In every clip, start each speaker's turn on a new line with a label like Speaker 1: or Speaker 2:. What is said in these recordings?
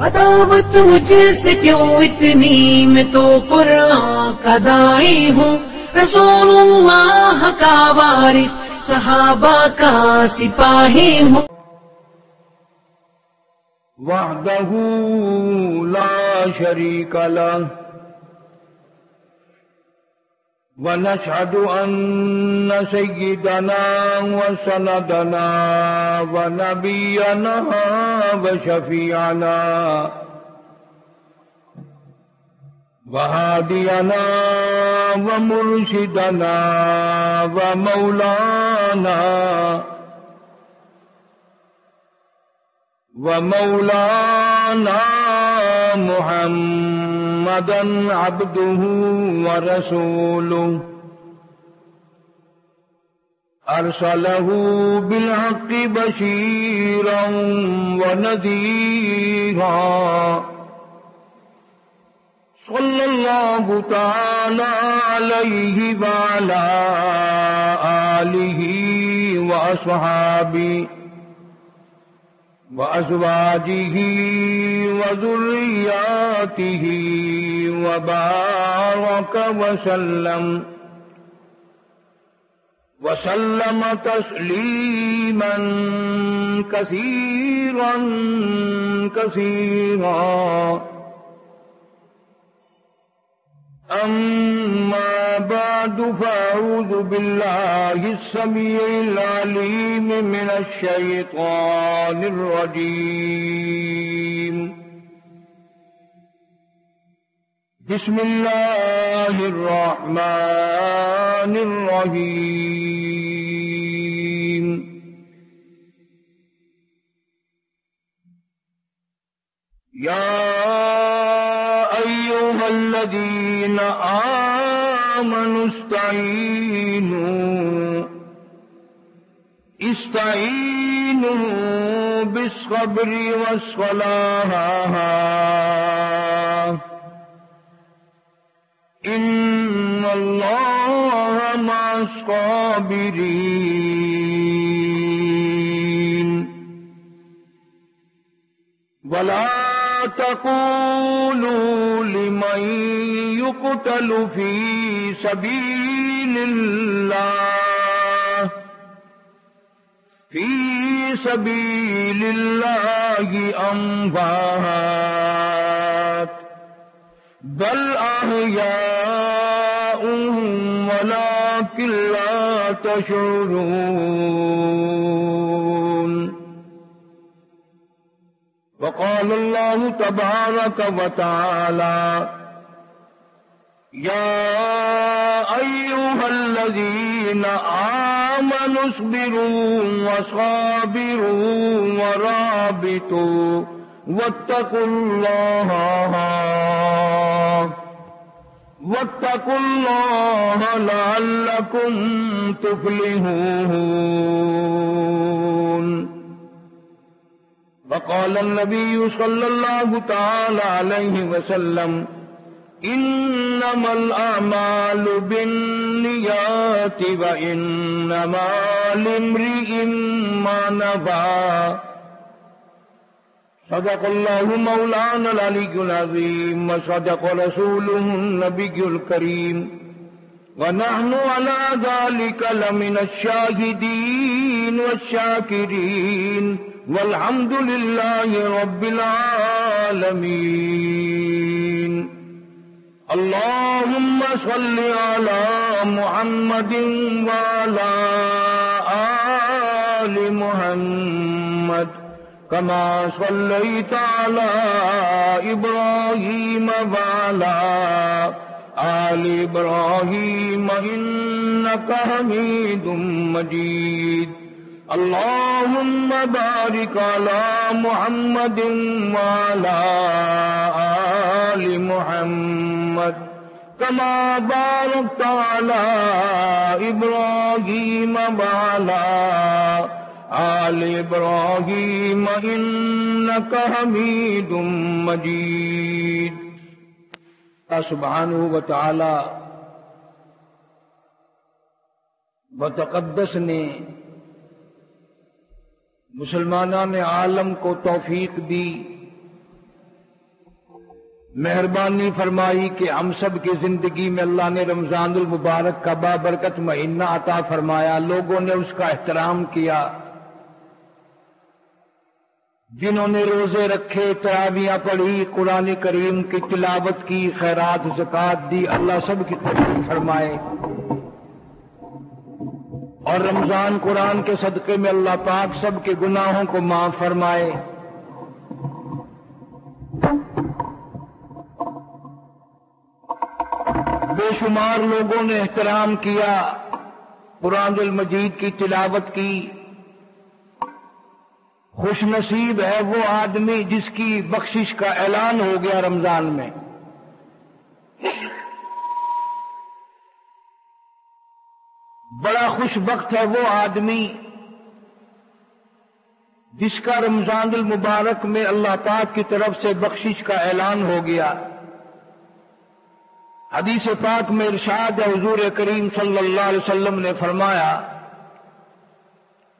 Speaker 1: عداوت مجھ سے کیوں اتنی، میں تو قرآن کا داعی ہوں، رسول اللہ کا وارث، صحابہ کا سپاہی ہوں۔
Speaker 2: وحدہ لا شریک لہ ونشهد أن سيدنا وسندنا ونبينا وشفيعنا وهادينا ومرشدنا ومولانا محمدا عبده ورسوله أرسله بالحق بشيرا ونذيرا صلى الله تعالى عليه وعلى آله وأصحابه وأزواجه وذرياته وبارك وسلم تسليما كثيرا كثيرا. أما بعد، فأعوذ بالله السميع العليم من الشيطان الرجيم. بسم الله الرحمن الرحيم. يا أيها الذين آمنوا استعينوا بالصبر والصلاة إن الله مع الصابرين. ولا تقولوا لمن يقتل في سبيل الله أموات، بل أحياء ولكن لا تشعرون. وقال الله تبارك وتعالى: يا أيها الذين آمنوا اصبروا وصابروا ورابطوا واتقوا الله لعلكم تفلحون. وقال النبي صلى الله تعالى عليه وسلم: إنما الأعمال بالنيات وإنما لامرئ ما نوى. صدق الله مولانا العلي العظيم وصدق رسوله النبي الكريم، ونحن على ذلك لمن الشاهدين والشاكرين، والحمد لله رب العالمين. اللهم صل على محمد وعلى آل محمد كما صليت على إبراهيم وعلى آل إبراهيم إنك حميد مجيد. اللهم بارك على محمد وعلى آل محمد كما باركت على إبراهيم وعلى آل إبراهيم إنك حميد مجيد. سبحانہ و تعالی وتقدس نے مسلمانان عالم کو توفیق دی مہربانی فرمائی کہ ہم سب کی زندگی میں اللہ نے رمضان المبارک کا بابرکت مہینہ عطا فرمایا، لوگوں نے اس کا احترام کیا، جنہوں نے روزے رکھے، تراویحیں پڑھی، قرآن کریم کی تلاوت کی، خیرات زکات دی، اللہ سب کی قبول فرمائے، اور رمضان قرآن کے صدقے میں اللہ پاک سب کے گناہوں کو معاف فرمائے۔ بے شمار لوگوں نے احترام کیا، قرآن المجید کی تلاوت کی۔ خوش نصیب ہے وہ آدمی جس کی بخشش کا اعلان ہو گیا رمضان میں۔ بڑا خوش بخت ہے وہ آدمی جس کا رمضان المبارک میں اللہ پاک کی طرف سے بخشش کا اعلان ہو گیا۔ حدیث پاک میں ارشاد ہے، حضور کریم صلی اللہ علیہ وسلم نے فرمایا،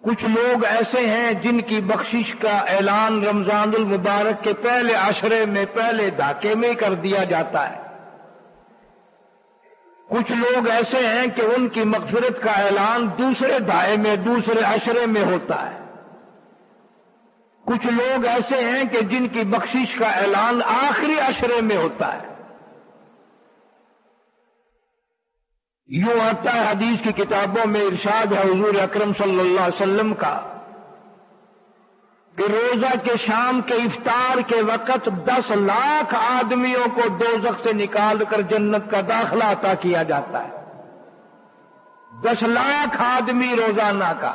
Speaker 2: کچھ لوگ ایسے ہیں جن کی بخشش کا اعلان رمضان المبارک کے پہلے عشرے میں، پہلے دھاکے میں کر دیا جاتا ہے۔ کچھ لوگ ایسے ہیں کہ ان کی مغفرت کا اعلان دوسرے دھائے میں، دوسرے عشرے میں ہوتا ہے۔ کچھ لوگ ایسے ہیں کہ جن کی بخشش کا اعلان آخری عشرے میں ہوتا ہے۔ یوں آتا ہے حدیث کی کتابوں میں، ارشاد ہے حضور اکرم صلی اللہ علیہ وسلم کا کہ روزہ کے شام کے افطار کے وقت 10 لاکھ آدمیوں کو دوزخ سے نکال کر جنت کا داخلہ عطا کیا جاتا ہے۔ 10 لاکھ آدمی روزانہ کا۔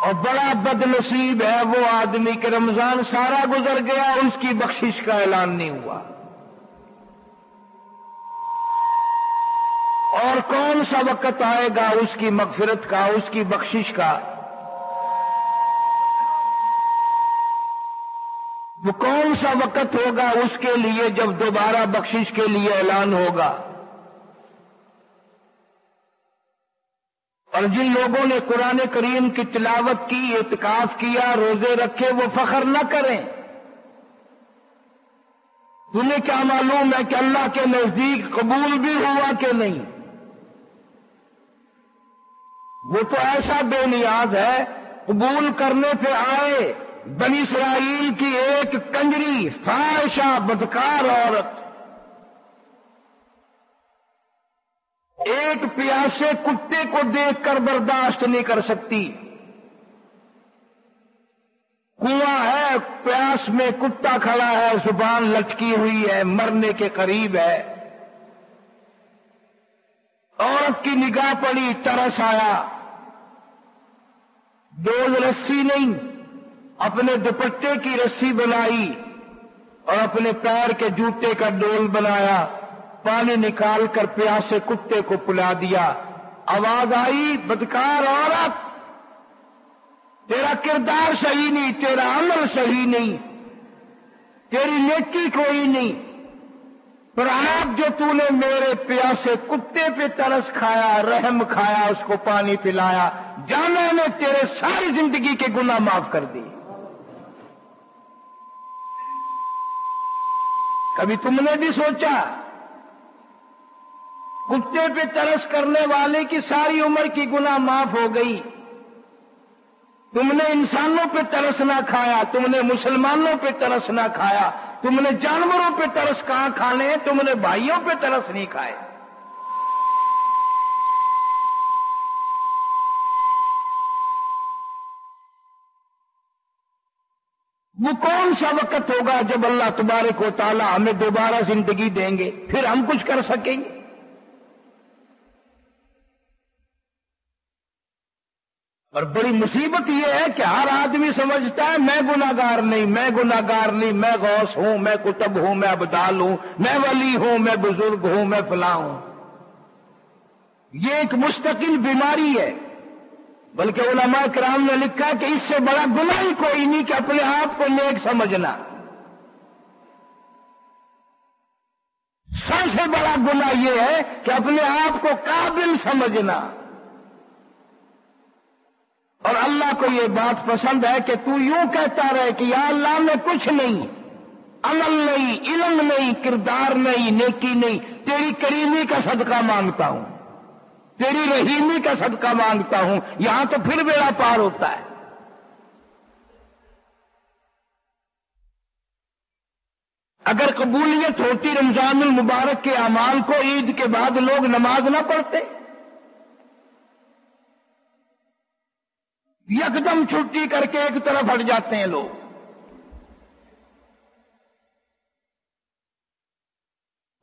Speaker 2: اور بڑا بد نصیب ہے وہ آدمی کہ رمضان سارا گزر گیا، اس کی بخشش کا اعلان نہیں ہوا۔ اور کون سا وقت آئے گا اس کی مغفرت کا، اس کی بخشش کا؟ وہ کون سا وقت ہوگا اس کے لیے جب دوبارہ بخشش کے لیے اعلان ہوگا؟ اور جن لوگوں نے قرآن کریم کی تلاوت کی، اعتکاف کیا، روزے رکھے، وہ فخر نہ کریں۔ تمہیں کیا معلوم ہے کہ اللہ کے نزدیک قبول بھی ہوا کہ نہیں؟ وہ تو ایسا بے نیاز ہے، قبول کرنے پہ آئے بنی اسرائیل کی ایک کنجری، فاحشہ، بدکار عورت ایک پیاسے کتے کو دیکھ کر برداشت نہیں کر سکتی۔ کنواں ہے، پیاس میں کتا کھڑا ہے، زبان لٹکی ہوئی ہے، مرنے کے قریب ہے۔ عورت کی نگاہ پڑی، ترس آیا، ڈول رسی نہیں، اپنے دوپٹے کی رسی بنائی اور اپنے پیر کے جوتے کا ڈول بنایا، پانی نکال کر پیاسے کتے کو پلا دیا۔ آواز آئی، بدکار عورت، تیرا کردار صحیح نہیں، تیرا عمل صحیح نہیں، تیری نیکی کوئی نہیں، پر آج جو تو نے میرے پیاسے کتے پہ ترس کھایا، رحم کھایا، اس کو پانی پلایا، جانا نے تیرے ساری زندگی کے گناہ معاف کر دی۔ کبھی تم نے بھی سوچا کتے پہ ترس کرنے والے کی ساری عمر کی گناہ معاف ہو گئی؟ تم نے انسانوں پہ ترس نہ کھایا، تم نے مسلمانوں پہ ترس نہ کھایا، تم نے جانوروں پہ ترس کہاں کھانے ہیں، تم نے بھائیوں پہ ترس نہیں کھائے۔ وہ کون سا وقت ہوگا جب اللہ تبارک و تعالی ہمیں دوبارہ زندگی دیں گے، پھر ہم کچھ کر سکیں گے؟ اور بڑی مصیبت یہ ہے کہ ہر آدمی سمجھتا ہے میں گناہگار نہیں، میں گناہگار نہیں، میں غوث ہوں، میں کتب ہوں، میں ابدال ہوں، میں ولی ہوں، میں بزرگ ہوں، میں فلاں ہوں۔ یہ ایک مستقل بیماری ہے، بلکہ علماء کرام نے لکھا کہ اس سے بڑا گناہ ہی کوئی نہیں کہ اپنے آپ کو نیک سمجھنا۔ سب سے بڑا گناہ یہ ہے کہ اپنے آپ کو قابل سمجھنا۔ اور اللہ کو یہ بات پسند ہے کہ تو یوں کہتا رہے کہ یا اللہ میں کچھ نہیں، عمل نہیں، علم نہیں، کردار نہیں، نیکی نہیں، تیری کریمی کا صدقہ مانگتا ہوں، تیری رحیمی کا صدقہ مانگتا ہوں، یہاں تو پھر بیڑا پار ہوتا ہے۔ اگر قبولیت ہوتی رمضان المبارک کے اعمال کو، عید کے بعد لوگ نماز نہ پڑھتے، یکدم چھٹی کر کے ایک طرف ہٹ جاتے ہیں لوگ۔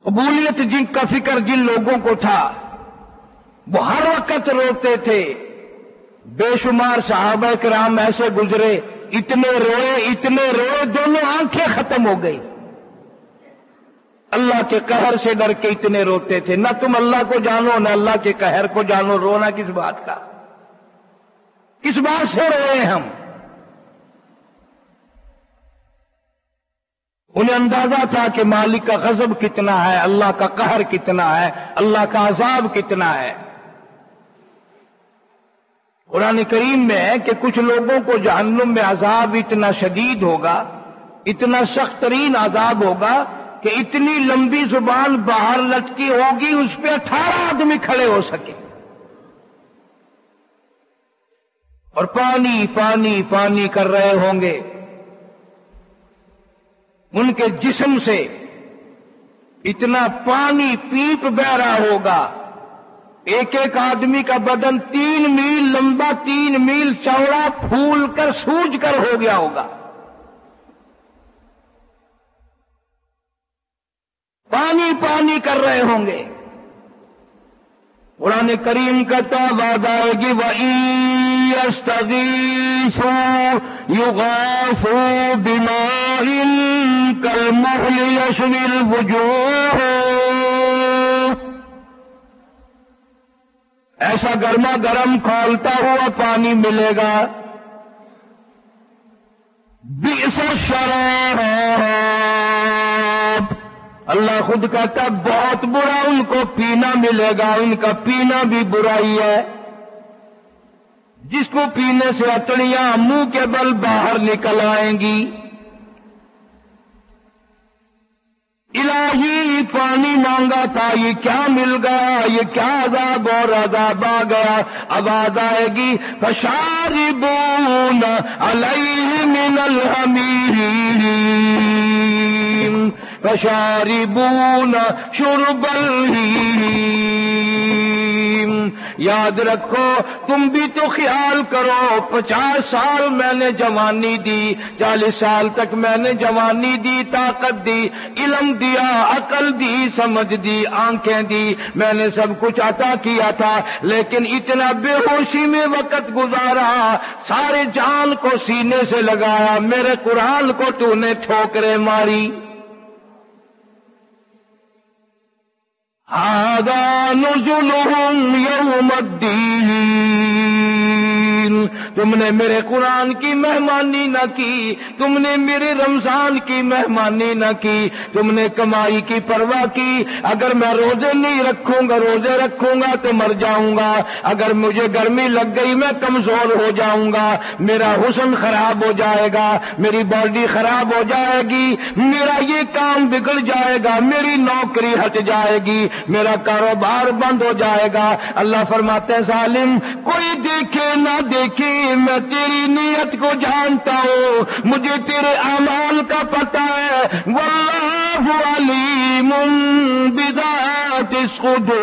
Speaker 2: قبولیت جن کا فکر جن لوگوں کو تھا وہ ہر وقت روتے تھے۔ بے شمار صحابہ کرام ایسے گزرے، اتنے روئے دونوں آنکھیں ختم ہو گئی۔ اللہ کے قہر سے ڈر کے اتنے روتے تھے۔ نہ تم اللہ کو جانو نہ اللہ کے قہر کو جانو، رونا کس بات کا؟ کس بات سے روئے ہم؟ انہیں اندازہ تھا کہ مالک کا غضب کتنا ہے، اللہ کا قہر کتنا ہے، اللہ کا عذاب کتنا ہے۔ قرآن کریم میں ہے کہ کچھ لوگوں کو جہنم میں عذاب اتنا شدید ہوگا، اتنا سخت ترین عذاب ہوگا کہ اتنی لمبی زبان باہر لٹکی ہوگی، اس پہ 18 آدمی کھڑے ہو سکے، اور پانی پانی پانی کر رہے ہوں گے۔ ان کے جسم سے اتنا پانی پیپ بہ رہا ہوگا، ایک ایک آدمی کا بدن 3 میل لمبا 3 میل چوڑا پھول کر سوج کر ہو گیا ہوگا۔ پانی پانی کر رہے ہوں گے۔ قرآن کریم کا تو وعدہ ہے کہ وَإِن يَسْتَغِيثُوا يُغَاثُوا بِمَاءٍ كَالْمُهْلِ يَشْوِي الْوُجُوهَ، ایسا گرما گرم کھولتا ہوا پانی ملے گا۔ بئس الشراب، اللہ خود کہتا ہے بہت برا ان کو پینا ملے گا، ان کا پینا بھی برائی ہے، جس کو پینے سے اٹڑیاں منہ کے بل باہر نکل آئیں گی۔ الہی پانی مانگا تھا، یہ کیا مل گیا، یہ کیا عذاب اور عذاب آ گیا۔ آواز آئے گی فشاربون علیہ من الحمیم فشاربون شرب الہیم۔ یاد رکھو، تم بھی تو خیال کرو، 50 سال میں نے جوانی دی، 40 سال تک میں نے جوانی دی، طاقت دی، علم دیا، عقل دی، سمجھ دی، آنکھیں دی، میں نے سب کچھ عطا کیا تھا، لیکن اتنا بے ہوشی میں وقت گزارا، سارے جان کو سینے سے لگایا، میرے قرآن کو تو نے ٹھوکریں ماری۔ ھذا نزلهم یوم الدین، تم نے میرے قرآن کی مہمانی نہ کی، تم نے میرے رمضان کی مہمانی نہ کی، تم نے کمائی کی پرواہ کی۔ اگر میں روزے نہیں رکھوں گا، روزے رکھوں گا تو مر جاؤں گا، اگر مجھے گرمی لگ گئی میں کمزور ہو جاؤں گا، میرا حسن خراب ہو جائے گا، میری باڈی خراب ہو جائے گی، میرا یہ کام بگڑ جائے گا، میری نوکری ہٹ جائے گی، میرا کاروبار بند ہو جائے گا۔ اللہ فرماتے ہیں ظالم، کوئی دیکھے نہ دیکھے میں تیری نیت کو جانتا ہوں، مجھے تیرے اعمال کا پتہ ہے۔ واللہ علیم بذات الصدور،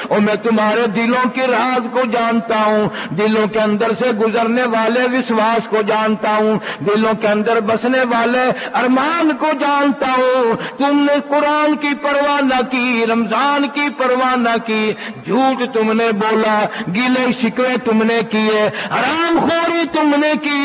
Speaker 2: اور میں تمہارے دلوں کے راز کو جانتا ہوں، دلوں کے اندر سے گزرنے والے وشواس کو جانتا ہوں، دلوں کے اندر بسنے والے ارمان کو جانتا ہوں۔ تم نے قرآن کی پرواہ نہ کی، رمضان کی پرواہ نہ کی، جھوٹ تم نے بولا، گیلے شکوے تم نے کیے، حرام خوری تم نے کی،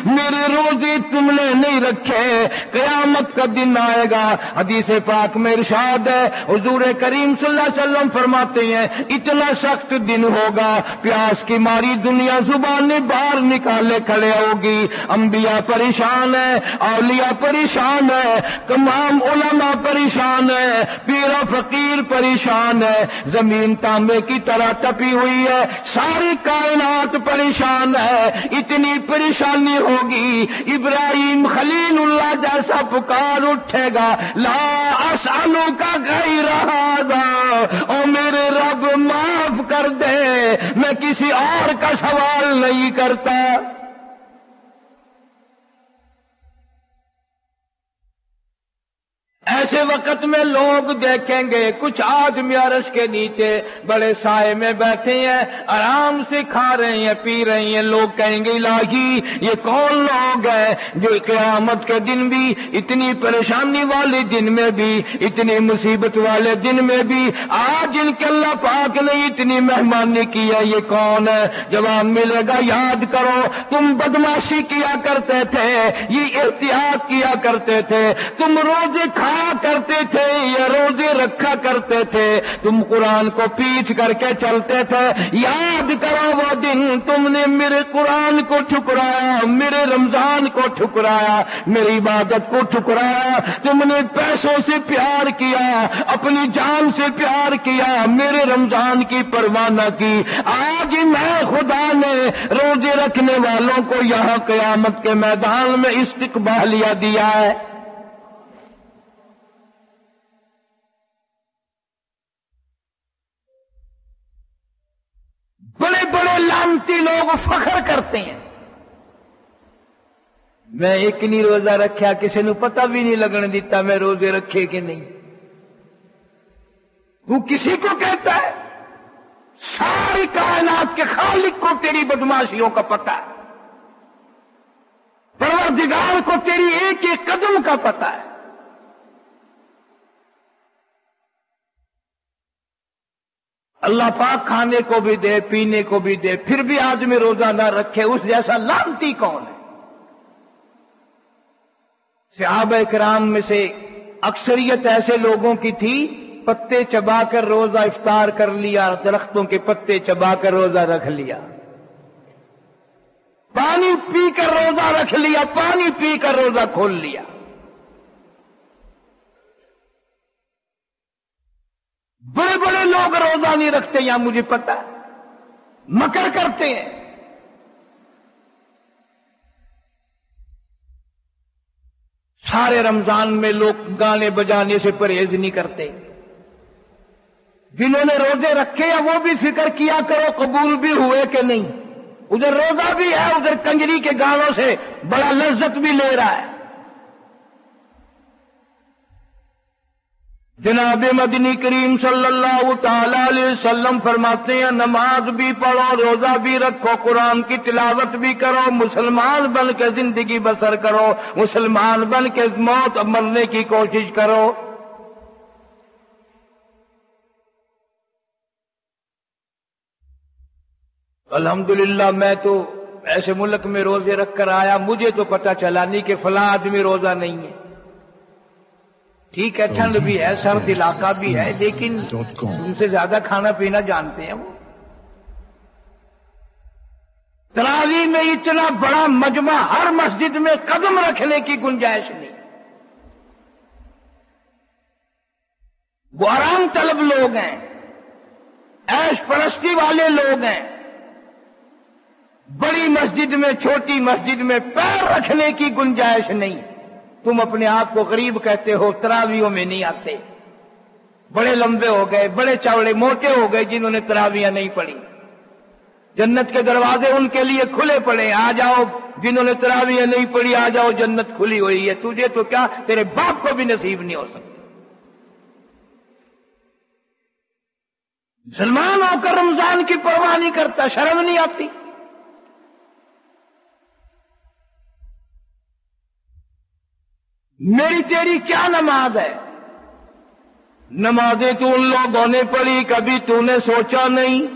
Speaker 2: میرے روزے تم نے نہیں رکھے۔ قیامت کا دن آئے گا، حدیث پاک میں ارشاد ہے، حضور کریم صلی اللہ علیہ وسلم فرماتے ہیں اتنا سخت دن ہوگا، پیاس کی ماری دنیا زبانیں باہر نکالے کھڑے ہوگی، انبیاء پریشان ہے، اولیاء پریشان ہے، تمام علماء پریشان ہے، پیر و فقیر پریشان ہے، زمین تانبے کی طرح تپی ہوئی ہے، ساری کائنات پریشان ہے، اتنی پریشانی ہوگی۔ ابراہیم خلیل اللہ ایسا پکار اٹھے گا، لا اسالو کا غیر ھذا، او میرے رب معاف کر دے، میں کسی اور کا سوال نہیں کرتا۔ ایسے وقت میں لوگ دیکھیں گے کچھ آدمی عرش کے نیچے بڑے سائے میں بیٹھے ہیں، آرام سے کھا رہے ہیں، پی رہے ہیں، لوگ کہیں گے الہی یہ کون لوگ ہیں جو قیامت کے دن بھی، اتنی پریشانی والے دن میں بھی، اتنی مصیبت والے دن میں بھی آج ان کے اللہ پاک نے اتنی مہمانی کی ہے، یہ کون ہے؟ جواب ملے گا یاد کرو تم بدماشی کیا کرتے تھے، یہ احتیاط کیا کرتے تھے، تم روزے کھا کرتے تھے یا روزے رکھا کرتے تھے، تم قرآن کو پیچھ کر کے چلتے تھے، یاد کرو وہ دن تم نے میرے قرآن کو ٹھکرایا، میرے رمضان کو ٹھکرایا، میری عبادت کو ٹھکرایا، تم نے پیسوں سے پیار کیا، اپنی جان سے پیار کیا، میرے رمضان کی پرواہ نہ کی۔ آج میں خدا نے روزے رکھنے والوں کو یہاں قیامت کے میدان میں استقبالیہ دیا ہے۔ بڑے بڑے لعنتی لوگ فخر کرتے ہیں، میں ایک نہیں روزہ رکھا، کسی نے پتہ بھی نہیں لگنے دیتا میں روزے رکھے کہ نہیں۔ تو کسی کو کہتا ہے؟ ساری کائنات کے خالق کو تیری بدماشیوں کا پتہ ہے، پروردگار کو تیری ایک ایک قدم کا پتہ ہے۔ اللہ پاک کھانے کو بھی دے، پینے کو بھی دے، پھر بھی آدمی روزہ نہ رکھے، اس جیسا لعنتی کون ہے؟ صحابہ کرام میں سے اکثریت ایسے لوگوں کی تھی، پتے چبا کر روزہ افطار کر لیا، درختوں کے پتے چبا کر روزہ رکھ لیا، پانی پی کر روزہ رکھ لیا، پانی پی کر روزہ کھول لیا۔ بڑے بڑے لوگ روزہ نہیں رکھتے، یا مجھے پتا مکر کرتے ہیں۔ سارے رمضان میں لوگ گانے بجانے سے پرہیز نہیں کرتے۔ جنہوں نے روزے رکھے ہیں وہ بھی فکر کیا کرو قبول بھی ہوئے کہ نہیں۔ ادھر روزہ بھی ہے، ادھر کنجری کے گانوں سے بڑا لذت بھی لے رہا ہے۔ جناب مدنی کریم صلی اللہ تعالی علیہ وسلم فرماتے ہیں نماز بھی پڑھو، روزہ بھی رکھو، قرآن کی تلاوت بھی کرو، مسلمان بن کے زندگی بسر کرو، مسلمان بن کے موت مرنے کی کوشش کرو۔ الحمدللہ میں تو ایسے ملک میں روزے رکھ کر آیا، مجھے تو پتہ چلا نہیں کہ فلاں آدمی روزہ نہیں ہے۔ ٹھیک ہے، ٹھنڈ بھی ہے، سرد علاقہ بھی ہے، لیکن ان سے زیادہ کھانا پینا جانتے ہیں وہ۔ تراویح میں اتنا بڑا مجمع، ہر مسجد میں قدم رکھنے کی گنجائش نہیں۔ وہ آرام طلب لوگ ہیں، عیش پرستی والے لوگ ہیں۔ بڑی مسجد میں، چھوٹی مسجد میں پیر رکھنے کی گنجائش نہیں۔ تم اپنے آپ کو غریب کہتے ہو، تراویحوں میں نہیں آتے۔ بڑے لمبے ہو گئے، بڑے چوڑے موٹے ہو گئے جنہوں نے تراویحیں نہیں پڑھی۔ جنت کے دروازے ان کے لیے کھلے پڑے، آ جاؤ جنہوں نے تراویحیں نہیں پڑھی، آ جاؤ جنت کھلی ہوئی ہے۔ تجھے تو کیا، تیرے باپ کو بھی نصیب نہیں ہو سکتی۔ مسلمان ہو کر رمضان کی پرواہ نہیں کرتا، شرم نہیں آتی؟ میری تیری کیا نماز ہے؟ نمازیں تو ان لوگوں نے پڑھی، کبھی تو نے سوچا نہیں؟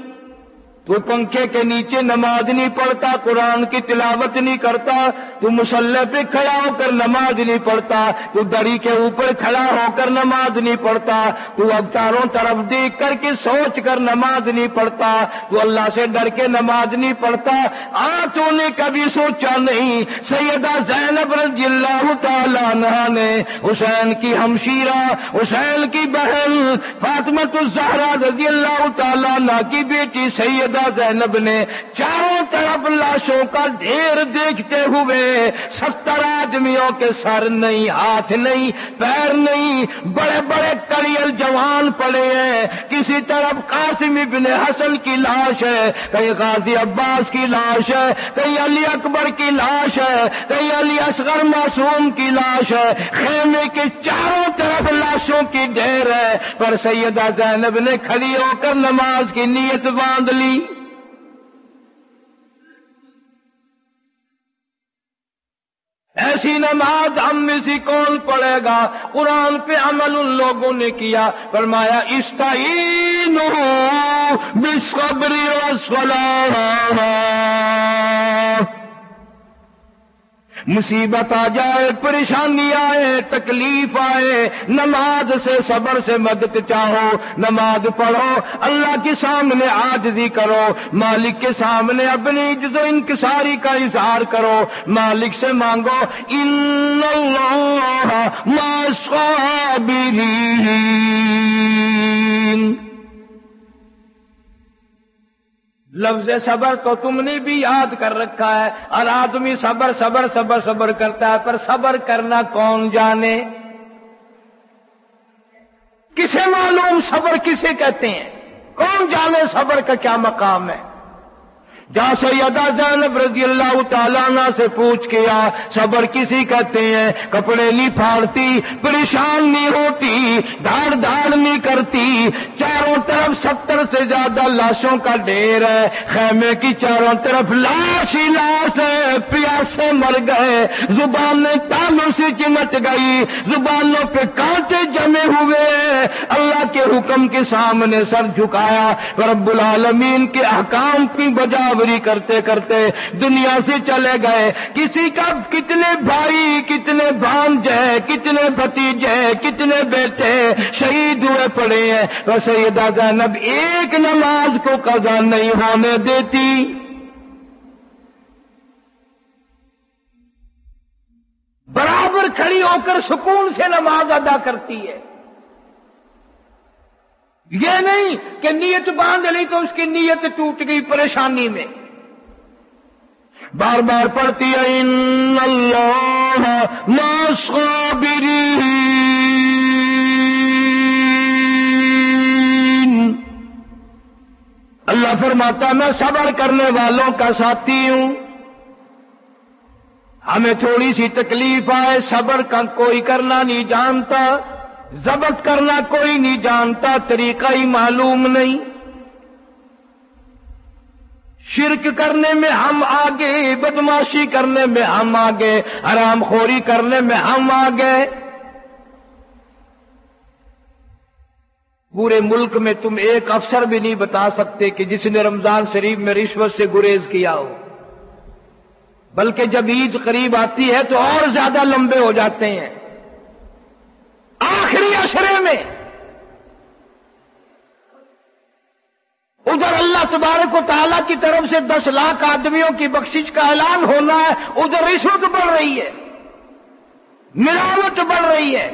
Speaker 2: تو پنکھے کے نیچے نماز نہیں پڑھتا، قرآن کی تلاوت نہیں کرتا، تو مصلی پہ کھڑا ہو کر نماز نہیں پڑھتا، تو دری کے اوپر کھڑا ہو کر نماز نہیں پڑھتا، تو اب چاروں طرف دیکھ کر کے سوچ کر نماز نہیں پڑھتا، تو اللہ سے ڈر کے نماز نہیں پڑھتا۔ تو نے کبھی سوچا نہیں سیدہ زینب رضی اللہ تعالی عنہا نے حسین کی ہمشیرہ، حسین کی بہن فاطمہ الزہرا رضی اللہ تعالی عنہا کی بیٹی سیدہ زینب نے چاروں طرف لاشوں کا ڈھیر دیکھتے ہوئے 70 آدمیوں کے سر نہیں، ہاتھ نہیں، پیر نہیں، بڑے بڑے کڑیل جوان پڑے ہیں. کسی طرف قاسم ابن حسن کی لاش ہے، کہیں غازی عباس کی لاش ہے، کہیں علی اکبر کی لاش ہے، کہیں علی اصغر معصوم کی لاش ہے. خیمے کے چاروں طرف لاشوں کی ڈھیر ہے، پر سیدہ زینب نے کھڑی ہو کر نماز کی نیت باندھ لی. ایسی نماز ہم میں سے کون پڑھے گا؟ قرآن پہ عمل ان لوگوں نے کیا. فرمایا استعینوا بالصبر والصلاۃ. مصیبت آ جائے، پریشانی آئے، تکلیف آئے، نماز سے صبر سے مدد چاہو، نماز پڑھو، اللہ کے سامنے عاجزی کرو، مالک کے سامنے اپنی عجز و انکساری کا اظہار کرو، مالک سے مانگو ان اللہ مع الصابرین. لفظ صبر تو تم نے بھی یاد کر رکھا ہے، اور آدمی صبر صبر صبر صبر کرتا ہے، پر صبر کرنا کون جانے؟ کسے معلوم صبر کسے کہتے ہیں؟ کون جانے صبر کا کیا مقام ہے؟ جہاں سیدہ زینب رضی اللہ تعالیٰ عنہ سے پوچھ کیا صبر کسی کہتے ہیں؟ کپڑے نہیں پھاڑتی، پریشان نہیں ہوتی، دھاڑ دھاڑ نہیں کرتی، چاروں طرف 70 سے زیادہ لاشوں کا ڈھیر ہے، خیمے کی چاروں طرف لاش ہی لاش ہے، پیاسے مر گئے، زبانیں تالوں سے چمٹ گئی، زبانوں پہ کانٹے جمے ہوئے، اللہ کے حکم کے سامنے سر جھکایا، رب العالمین کے احکام کی بجاوری کرتے کرتے دنیا سے چلے گئے. کسی کا کتنے بھائی، کتنے بھانجے، کتنے بھتیجے، کتنے بیٹے شہید ہوئے پڑے ہیں، اور سیدہ زینب ایک نماز کو قضا نہیں ہونے دیتی. برابر کھڑی ہو کر سکون سے نماز ادا کرتی ہے. یہ نہیں کہ نیت باندھ لی تو اس کی نیت ٹوٹ گئی پریشانی میں. بار بار پڑھتی ہے ان اللہ مع الصابرین. اللہ فرماتا میں صبر کرنے والوں کا ساتھی ہوں. ہمیں تھوڑی سی تکلیف آئے، صبر کا کوئی کرنا نہیں جانتا، ضبط کرنا کوئی نہیں جانتا، طریقہ ہی معلوم نہیں. شرک کرنے میں ہم آگے، بدماشی کرنے میں ہم آگے، حرام خوری کرنے میں ہم آگے. پورے ملک میں تم ایک افسر بھی نہیں بتا سکتے کہ جس نے رمضان شریف میں رشوت سے گریز کیا ہو، بلکہ جب عید قریب آتی ہے تو اور زیادہ لمبے ہو جاتے ہیں. آخری عشرے میں ادھر اللہ تبارک و تعالیٰ کی طرف سے 10 لاکھ آدمیوں کی بخشش کا اعلان ہونا ہے، ادھر رشوت بڑھ رہی ہے، ملاوٹ بڑھ رہی ہے.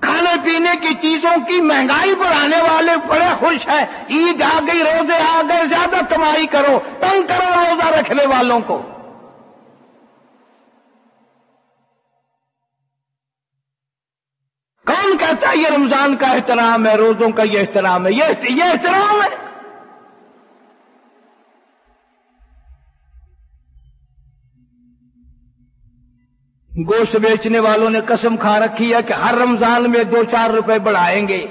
Speaker 2: کھانے پینے کی چیزوں کی مہنگائی بڑھانے والے بڑے خوش ہیں، عید آ گئی، روزے آ گئے، زیادہ کمائی کرو، تنگ کرو روزہ رکھنے والوں کو. کون کہتا ہے یہ رمضان کا احترام ہے، روزوں کا یہ احترام ہے؟ یہ احترام ہے. گوشت بیچنے والوں نے قسم کھا رکھی ہے کہ ہر رمضان میں 2-4 روپے بڑھائیں گے.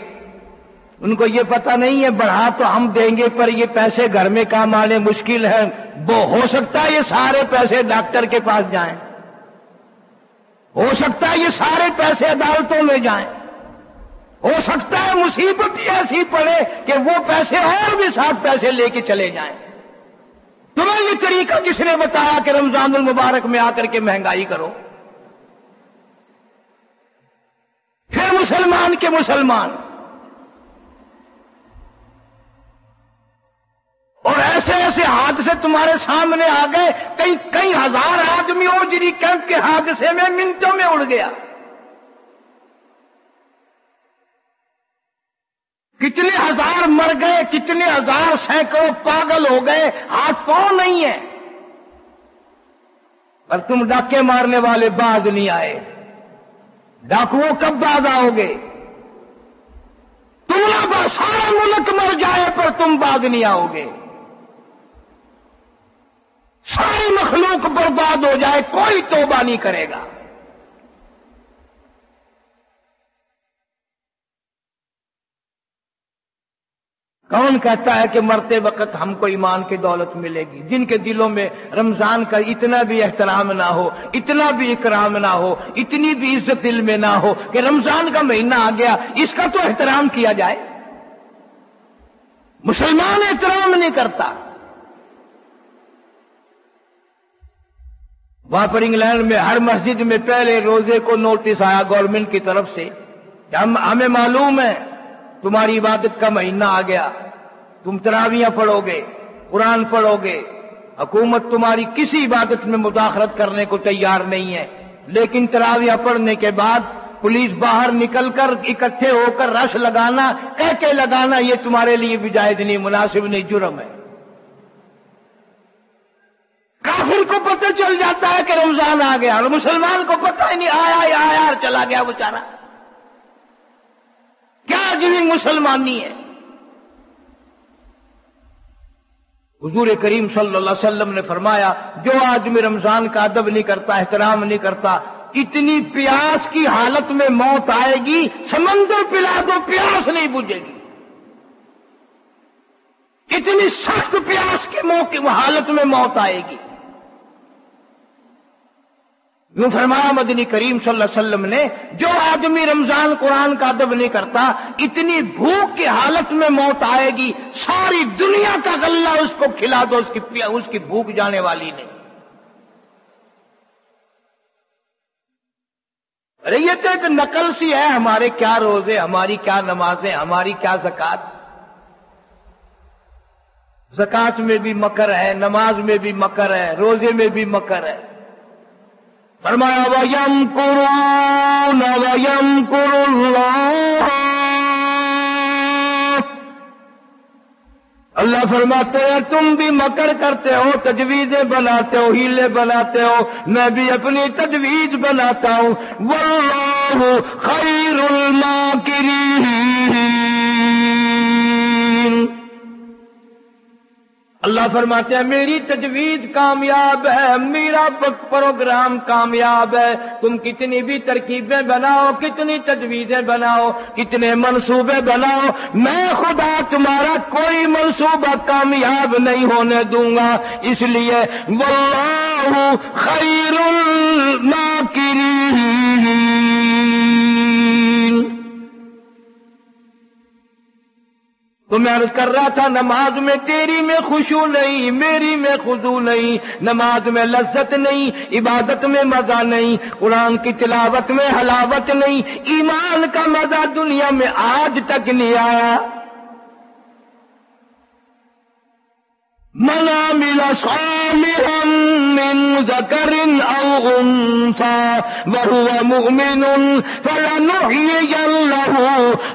Speaker 2: ان کو یہ پتہ نہیں ہے بڑھا تو ہم دیں گے، پر یہ پیسے گھر میں کام آنے مشکل ہے. وہ ہو سکتا ہے یہ سارے پیسے ڈاکٹر کے پاس جائیں، ہو سکتا ہے یہ سارے پیسے عدالتوں میں جائیں، ہو سکتا ہے مصیبت ہی ایسی پڑے کہ وہ پیسے اور بھی 7 پیسے لے کے چلے جائیں. تمہیں یہ طریقہ کس نے بتایا کہ رمضان المبارک میں آ کر کے مہنگائی کرو؟ پھر مسلمان کے مسلمان، اور ایسے ایسے حادثے تمہارے سامنے آ گئے، کئی ہزار آدمی اوجری کیمپ کے حادثے میں منٹوں میں اڑ گیا. کتنے ہزار مر گئے، کتنے ہزار سینکڑوں پاگل ہو گئے، ہاتھ پاؤں نہیں ہے. پر تم ڈاکے مارنے والے باز نہیں آئے. ڈاکوؤں کب باز آؤ گے؟ تمہارا سارا ملک مر جائے پر تم باز نہیں آؤ گے. ساری مخلوق برباد ہو جائے کوئی توبہ نہیں کرے گا. کون کہتا ہے کہ مرتے وقت ہم کو ایمان کی دولت ملے گی؟ جن کے دلوں میں رمضان کا اتنا بھی احترام نہ ہو، اتنا بھی اکرام نہ ہو، اتنی بھی عزت دل میں نہ ہو کہ رمضان کا مہینہ آ گیا اس کا تو احترام کیا جائے. مسلمان احترام نہیں کرتا. وہاں پر انگلینڈ میں ہر مسجد میں پہلے روزے کو نوٹس آیا گورنمنٹ کی طرف سے کہ ہمیں معلوم ہے تمہاری عبادت کا مہینہ آ گیا، تم تراویاں پڑھو گے، قرآن پڑھو گے، حکومت تمہاری کسی عبادت میں مداخلت کرنے کو تیار نہیں ہے، لیکن تراویاں پڑھنے کے بعد پولیس باہر نکل کر اکٹھے ہو کر رش لگانا، کہہ کے لگانا، یہ تمہارے لیے بھی جائز نہیں، مناسب نہیں، جرم ہے. کافر کو پتہ چل جاتا ہے کہ رمضان آ گیا اور مسلمان کو پتہ ہی نہیں، آیا اور چلا گیا بیچارہ. کیا عجیب مسلمانی ہے. حضور کریم صلی اللہ علیہ وسلم نے فرمایا جو آدمی رمضان کا ادب نہیں کرتا، احترام نہیں کرتا، اتنی پیاس کی حالت میں موت آئے گی، سمندر پلا دو پیاس نہیں بجھے گی. اتنی سخت پیاس کی حالت میں موت آئے گی. یوں فرمایا مدنی کریم صلی اللہ علیہ وسلم نے جو آدمی رمضان قرآن کا ادب نہیں کرتا، اتنی بھوک کی حالت میں موت آئے گی، ساری دنیا کا غلہ اس کو کھلا دو، اس کی بھوک جانے والی نہیں. ارے یہ تو ایک نقل سی ہے، ہمارے کیا روزے، ہماری کیا نمازیں، ہماری کیا زکات. زکات میں بھی مکر ہے، نماز میں بھی مکر ہے، روزے میں بھی مکر ہے. فرمایا وَيَمْكُرُونَ وَيَمْكُرُ اللَّهُ. اللہ فرماتے ہیں تم بھی مکر کرتے ہو، تجویزیں بناتے ہو، ہیلے بناتے ہو، میں بھی اپنی تجویز بناتا ہوں. وَاللَّهُ خَيْرُ الْمَاكِرِينَ. اللہ فرماتے ہیں میری تجویز کامیاب ہے، میرا پروگرام کامیاب ہے. تم کتنی بھی ترکیبیں بناؤ، کتنی تجویزیں بناؤ، کتنے منصوبے بناؤ، میں خدا تمہارا کوئی منصوبہ کامیاب نہیں ہونے دوں گا. اس لیے واللہ خیر الماکرین. تو میں عرض کر رہا تھا نماز میں تیری میں خشوع نہیں، میری میں خضوع نہیں، نماز میں لذت نہیں، عبادت میں مزہ نہیں، قرآن کی تلاوت میں حلاوت نہیں، ایمان کا مزہ دنیا میں آج تک نہیں آیا. من عمل صالحا من ذکر او انثى وهو مؤمن فلنحيينه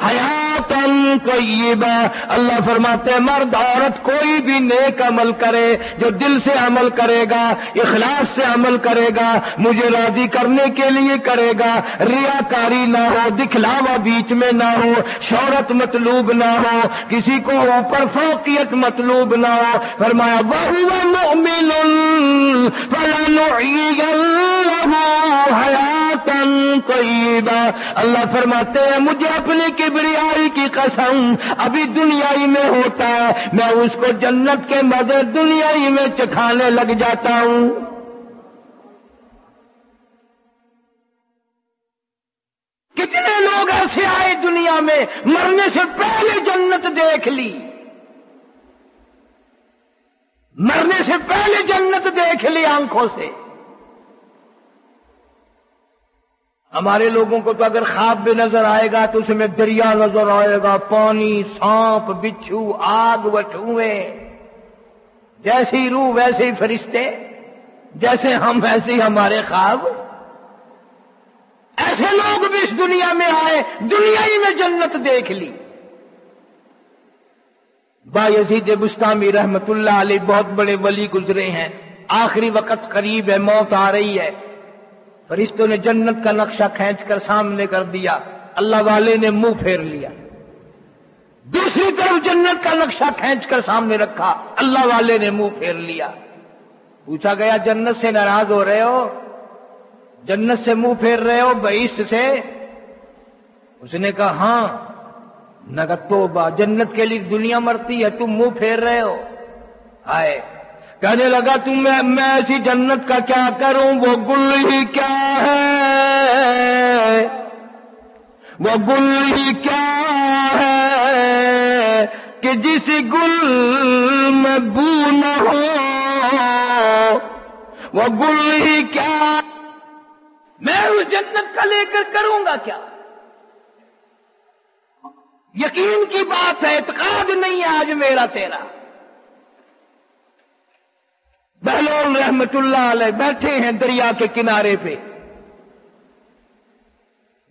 Speaker 2: حیاتا طیبہ. اللہ فرماتے ہیں مرد عورت کوئی بھی نیک عمل کرے، جو دل سے عمل کرے گا، اخلاص سے عمل کرے گا، مجھے راضی کرنے کے لیے کرے گا، ریاکاری نہ ہو، دکھلاوا بیچ میں نہ ہو، شہرت مطلوب نہ ہو، کسی کو اوپر فوقیت مطلوب نہ ہو. فرمایا وَهُوَ مُؤْمِنٌ فَلَنُحْيِيَنَّهُ حَيَاةً طَيِّبَةً. اللہ فرماتے ہیں مجھے اپنی کبریائی کی قسم ابھی دنیائی میں ہوتا ہے، میں اس کو جنت کے مزے دنیائی میں چکھانے لگ جاتا ہوں. کتنے لوگ ایسے آئے دنیا میں مرنے سے پہلے جنت دیکھ لی، مرنے سے پہلے جنت دیکھ لی آنکھوں سے. ہمارے لوگوں کو تو اگر خواب بھی نظر آئے گا تو اس میں دریا نظر آئے گا، پانی، سانپ، بچھو، آگ، وٹھوئے، جیسی روح ویسے ہی فرشتے، جیسے ہم ویسے ہی ہمارے خواب. ایسے لوگ بھی اس دنیا میں آئے، دنیا ہی میں جنت دیکھ لی. بایزید بستامی رحمت اللہ علیہ بہت بڑے ولی گزرے ہیں. آخری وقت قریب ہے، موت آ رہی ہے، فرشتوں نے جنت کا نقشہ کھینچ کر سامنے کر دیا، اللہ والے نے منہ پھیر لیا۔ دوسری طرف جنت کا نقشہ کھینچ کر سامنے رکھا، اللہ والے نے منہ پھیر لیا۔ پوچھا گیا جنت سے ناراض ہو رہے ہو، جنت سے منہ پھیر رہے ہو بہشت سے؟ اس نے کہا ہاں۔ نہ کہا توبہ، جنت کے لیے دنیا مرتی ہے، تم منہ پھیر رہے ہو؟ آئے کہنے لگا میں ایسی جنت کا کیا کروں، وہ گل ہی کیا ہے، وہ گل ہی کیا ہے کہ جس گل میں بو نہ ہو، وہ گل ہی کیا، میں اس جنت کا لے کر کروں گا کیا؟ یقین کی بات ہے، اعتقاد نہیں ہے آج میرا تیرا۔ بہلول رحمت اللہ علیہ بیٹھے ہیں دریا کے کنارے پہ،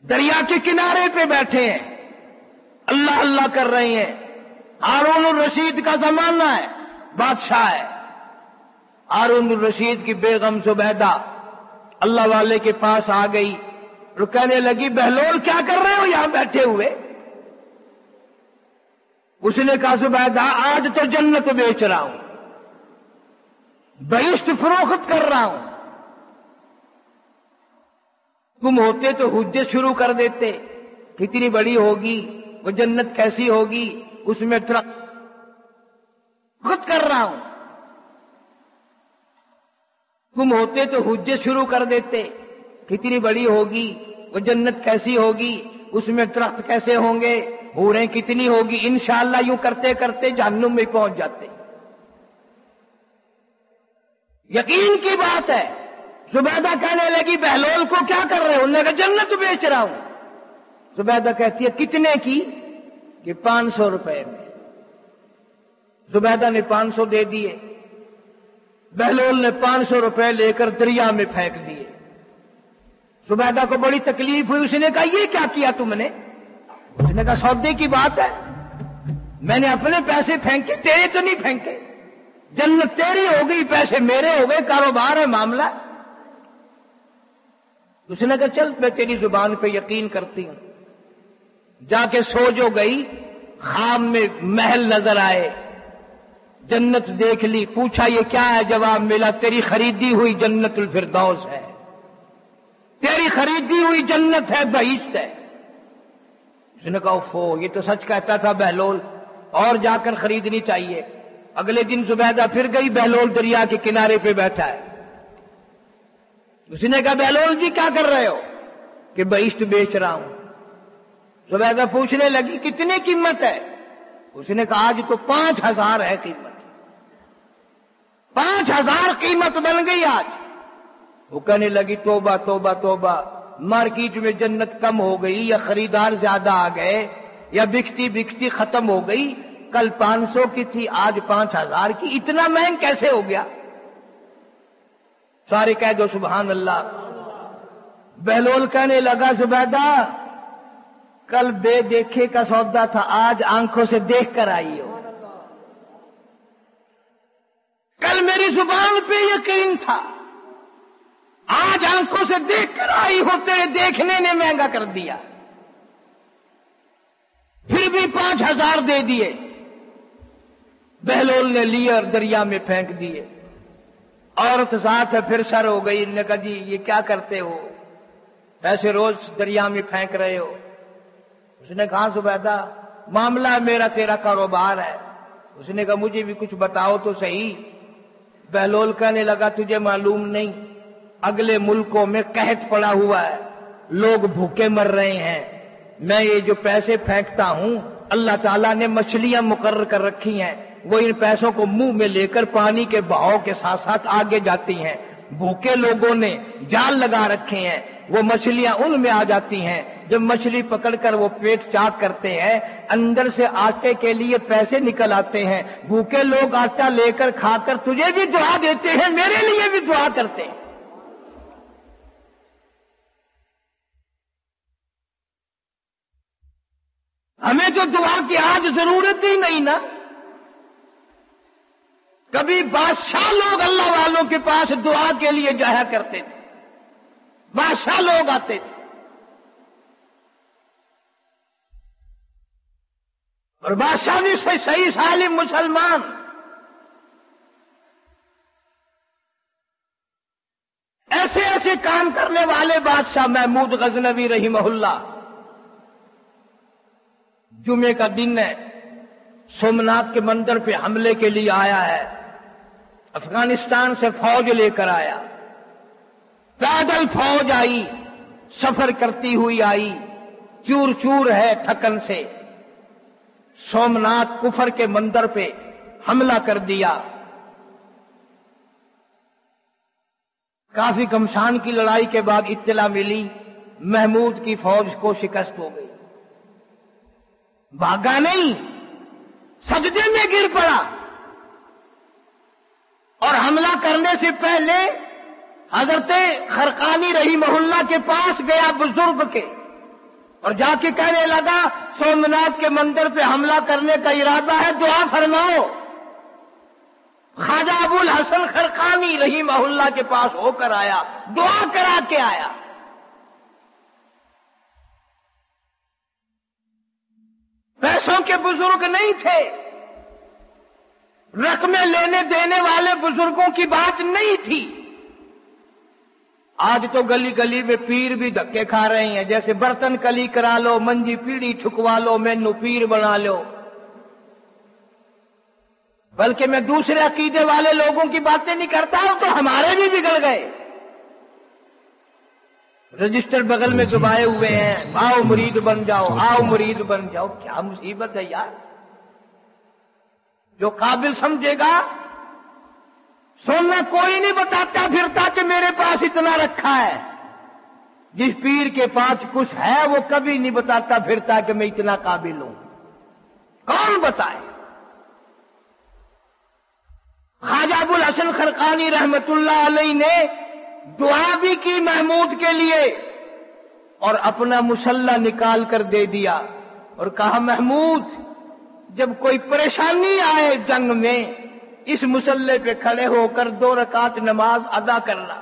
Speaker 2: دریا کے کنارے پہ بیٹھے ہیں، اللہ اللہ کر رہے ہیں۔ ہارون الرشید کا زمانہ ہے، بادشاہ ہے۔ ہارون الرشید کی بیگم زبیدہ اللہ والے کے پاس آ گئی، اور کہنے لگی بہلول کیا کر رہے ہو یہاں بیٹھے ہوئے؟ اس نے کہا زبیدہ آج تو جنت بیچ رہا ہوں، بہشت فروخت کر رہا ہوں، تم ہوتے تو حجت شروع کر دیتے، کتنی بڑی ہوگی وہ جنت، کیسی ہوگی، اس میں فروخت کر رہا ہوں، تم ہوتے تو حجت شروع کر دیتے، کتنی بڑی ہوگی وہ جنت، کیسی ہوگی، اس میں درخت کیسے ہوں گے، حوریں کتنی ہوگی، انشاءاللہ یوں کرتے کرتے جہنم میں پہنچ جاتے۔ یقین کی بات ہے۔ زبیدہ کہنے لگی بہلول کو کیا کر رہے ہو؟ انہوں نے کہا جنت بیچ رہا ہوں۔ زبیدہ کہتی ہے کتنے کی؟ کہ 500 روپے میں۔ زبیدہ نے 500 دے دیے، بہلول نے 500 روپے لے کر دریا میں پھینک دیے۔ زبیدہ کو بڑی تکلیف ہوئی، اس نے کہا یہ کیا کیا تم نے؟ اس نے کہا سودے کی بات ہے، میں نے اپنے پیسے پھینکے، تیرے تو نہیں پھینکے، جنت تیری ہو گئی، پیسے میرے ہو گئے، کاروبار ہے معاملہ۔ اس نے کہا چل میں تیری زبان پہ یقین کرتی ہوں۔ جا کے سو جو گئی، خواب میں محل نظر آئے، جنت دیکھ لی، پوچھا یہ کیا ہے، جواب ملا تیری خریدی ہوئی جنت الفردوس ہے، تیری خریدی ہوئی جنت ہے، بہشت ہے۔ اس نے کہا اوفو، یہ تو سچ کہتا تھا بہلول، اور جا کر خریدنی چاہیے۔ اگلے دن زبیدہ پھر گئی، بہلول دریا کے کنارے پہ بیٹھا ہے۔ اس نے کہا بہلول جی کیا کر رہے ہو؟ کہ بہشت بیچ رہا ہوں۔ زبیدہ پوچھنے لگی کتنی قیمت ہے؟ اس نے کہا آج تو 5000 ہے قیمت، 5000 قیمت بن گئی آج۔ وہ کہنے لگی توبہ توبہ توبہ، مارکیٹ میں جنت کم ہو گئی، یا خریدار زیادہ آ گئے، یا بکتی بکتی ختم ہو گئی، کل 500 کی تھی آج 5000 کی، اتنا مہنگ کیسے ہو گیا؟ سارے کہہ دو سبحان اللہ۔ بہلول کہنے لگا زبیدہ کل بے دیکھے کا سودا تھا، آج آنکھوں سے دیکھ کر آئی ہو، کل میری زبان پہ یقین تھا، آج آنکھوں سے دیکھ کر آئی ہو، تیرے دیکھنے نے مہنگا کر دیا۔ پھر بھی 5000 دے دیے، بہلول نے لیے اور دریا میں پھینک دیے۔ عورت ذات ہے پھر سر ہو گئی، نے کہا جی یہ کیا کرتے ہو، ایسے روز دریا میں پھینک رہے ہو؟ اس نے کہا زبیدہ معاملہ میرا تیرا کاروبار ہے۔ اس نے کہا مجھے بھی کچھ بتاؤ تو صحیح۔ بہلول کہنے لگا تجھے معلوم نہیں، اگلے ملکوں میں قحط پڑا ہوا ہے، لوگ بھوکے مر رہے ہیں، میں یہ جو پیسے پھینکتا ہوں اللہ تعالیٰ نے مچھلیاں مقرر کر رکھی ہیں، وہ ان پیسوں کو منہ میں لے کر پانی کے بہاؤ کے ساتھ ساتھ آگے جاتی ہیں، بھوکے لوگوں نے جال لگا رکھے ہیں، وہ مچھلیاں ان میں آ جاتی ہیں، جب مچھلی پکڑ کر وہ پیٹ چاک کرتے ہیں، اندر سے آٹے کے لیے پیسے نکل آتے ہیں، بھوکے لوگ آٹا لے کر کھا کر تجھے بھی دعا دیتے ہیں، میرے لیے بھی دعا کرتے ہیں۔ ہمیں تو دعا کی آج ضرورت ہی نہیں نا، کبھی بادشاہ لوگ اللہ والوں کے پاس دعا کے لیے جایا کرتے تھے، بادشاہ لوگ آتے تھے، اور بادشاہ بھی صحیح سالم مسلمان، ایسے ایسے کام کرنے والے بادشاہ محمود غزنوی رحمہ اللہ، جمعے کا دن ہے، سومناتھ کے مندر پہ حملے کے لیے آیا ہے، افغانستان سے فوج لے کر آیا، پیدل فوج آئی، سفر کرتی ہوئی آئی، چور چور ہے تھکن سے، سومناتھ کفر کے مندر پہ حملہ کر دیا، کافی گھمسان کی لڑائی کے بعد اطلاع ملی محمود کی فوج کو شکست ہو گئی، بھاگا نہیں، سجدے میں گر پڑا، اور حملہ کرنے سے پہلے حضرت خرقانی رحمہ اللہ کے پاس گیا بزرگ کے، اور جا کے کہنے لگا سومناتھ کے مندر پہ حملہ کرنے کا ارادہ ہے، دعا فرماؤ۔ خواجہ ابو الحسن خرقانی رحمہ اللہ کے پاس ہو کر آیا، دعا کرا کے آیا۔ پیسوں کے بزرگ نہیں تھے، رقمیں لینے دینے والے بزرگوں کی بات نہیں تھی۔ آج تو گلی گلی میں پیر بھی دھکے کھا رہے ہیں، جیسے برتن کلی کرا لو، منجی پیڑی ٹھکوا لو، مینو پیر بنا لو۔ بلکہ میں دوسرے عقیدے والے لوگوں کی باتیں نہیں کرتا ہوں، تو ہمارے بھی بگڑ گئے، رجسٹر بغل میں دبائے ہوئے ہیں، آؤ مرید بن جاؤ، آؤ مرید بن جاؤ۔ کیا مصیبت ہے یار! جو قابل سمجھے گا سننا، کوئی نہیں بتاتا پھرتا کہ میرے پاس اتنا رکھا ہے۔ جس پیر کے پاس کچھ ہے وہ کبھی نہیں بتاتا پھرتا کہ میں اتنا قابل ہوں، کون بتائے؟ خواجہ ابو الحسن خرقانی رحمت اللہ علیہ نے دعا بھی کی محمود کے لیے، اور اپنا مسلح نکال کر دے دیا، اور کہا محمود جب کوئی پریشانی آئے جنگ میں، اس مسلح پہ کھڑے ہو کر 2 رکعت نماز ادا کرنا،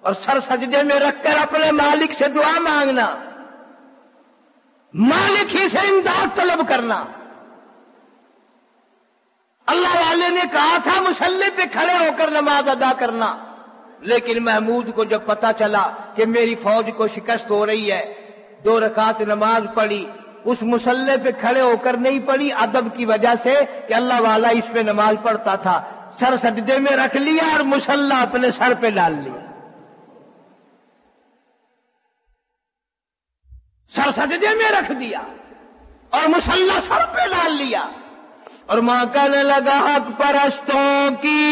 Speaker 2: اور سر سجدے میں رکھ کر اپنے مالک سے دعا مانگنا، مالک ہی سے امداد طلب کرنا۔ اللہ والے نے کہا تھا مسلح پہ کھڑے ہو کر نماز ادا کرنا، لیکن محمود کو جب پتا چلا کہ میری فوج کو شکست ہو رہی ہے، 2 رکعت نماز پڑھی، اس مسلح پہ کھڑے ہو کر نہیں پڑھی، ادب کی وجہ سے کہ اللہ والا اس پہ نماز پڑھتا تھا، سر سجدے میں رکھ لیا اور مسلح اپنے سر پہ ڈال لیا، سر سجدے میں رکھ دیا اور مسلح سر پہ ڈال لیا، اور ماں کہنے لگا حق پرستوں کی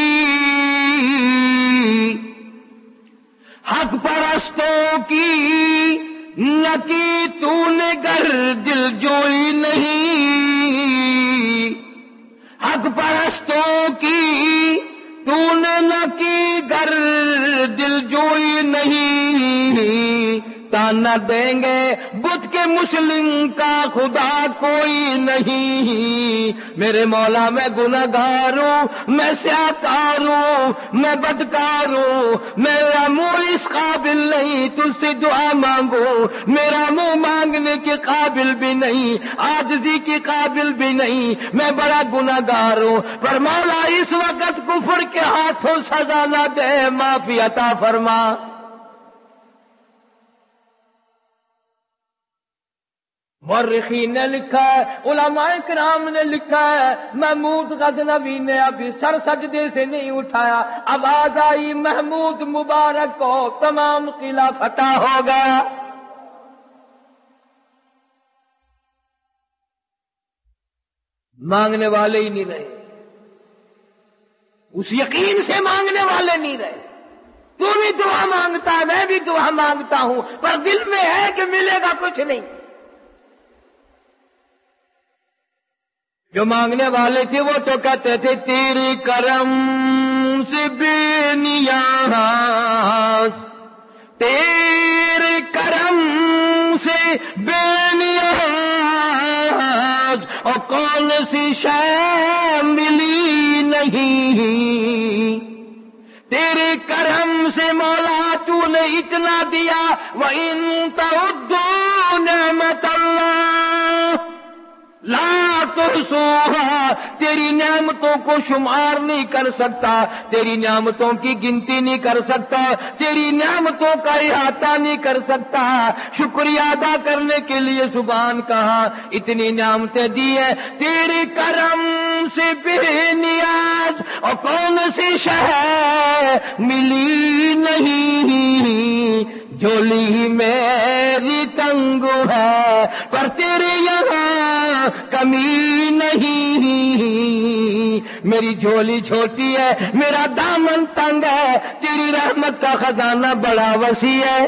Speaker 2: نہ کی تو نے گر دل جوئی نہیں، حق پرستوں کی تو نے نہ کی گر دل جوئی نہیں، تانا دیں گے بت کے مسلم کا خدا کوئی نہیں، میرے مولا میں گنہگار ہوں، میں سیاکار ہوں، میں بدکار ہوں، میرا منہ اس قابل نہیں تجھ سے دعا مانگو، میرا منہ مانگنے کے قابل بھی نہیں، عاجزی کے قابل بھی نہیں، میں بڑا گنہگار ہوں، پر مولا اس وقت کفر کے ہاتھوں سزا نہ دے، معافی عطا فرما۔ مورخین نے لکھا ہے، علماء کرام نے لکھا ہے، محمود غزنوی نے ابھی سر سجدے سے نہیں اٹھایا، آواز آئی محمود مبارک کو، تمام قلعہ فتح ہو گیا۔ مانگنے والے ہی نہیں رہے، اس یقین سے مانگنے والے نہیں رہے۔ تو بھی دعا مانگتا ہے، میں بھی دعا مانگتا ہوں، پر دل میں ہے کہ ملے گا کچھ نہیں۔ جو مانگنے والے تھے وہ تو کہتے تھے تیری کرم سے بے نیاز، تیرے کرم سے بے نیاز، اور کون سی شے ملی نہیں، تیرے کرم سے مولا تو نے اتنا دیا، وَإِن تَعُدُّوا نِعْمَتَ اللَّهِ لا تحصوها، تیری نعمتوں کو شمار نہیں کر سکتا، تیری نعمتوں کی گنتی نہیں کر سکتا، تیری نعمتوں کا احاطہ نہیں کر سکتا۔ شکریہ ادا کرنے کے لیے زبان کہاں، اتنی نعمتیں دی ہیں تیرے کرم سے بے نیاز، اور کون سی شے ملی نہیں، جھولی میری تنگ ہے پر تیرے یہاں کمی نہیں، میری جھولی چھوٹی ہے میرا دامن تنگ ہے، تیری رحمت کا خزانہ بڑا وسیع ہے،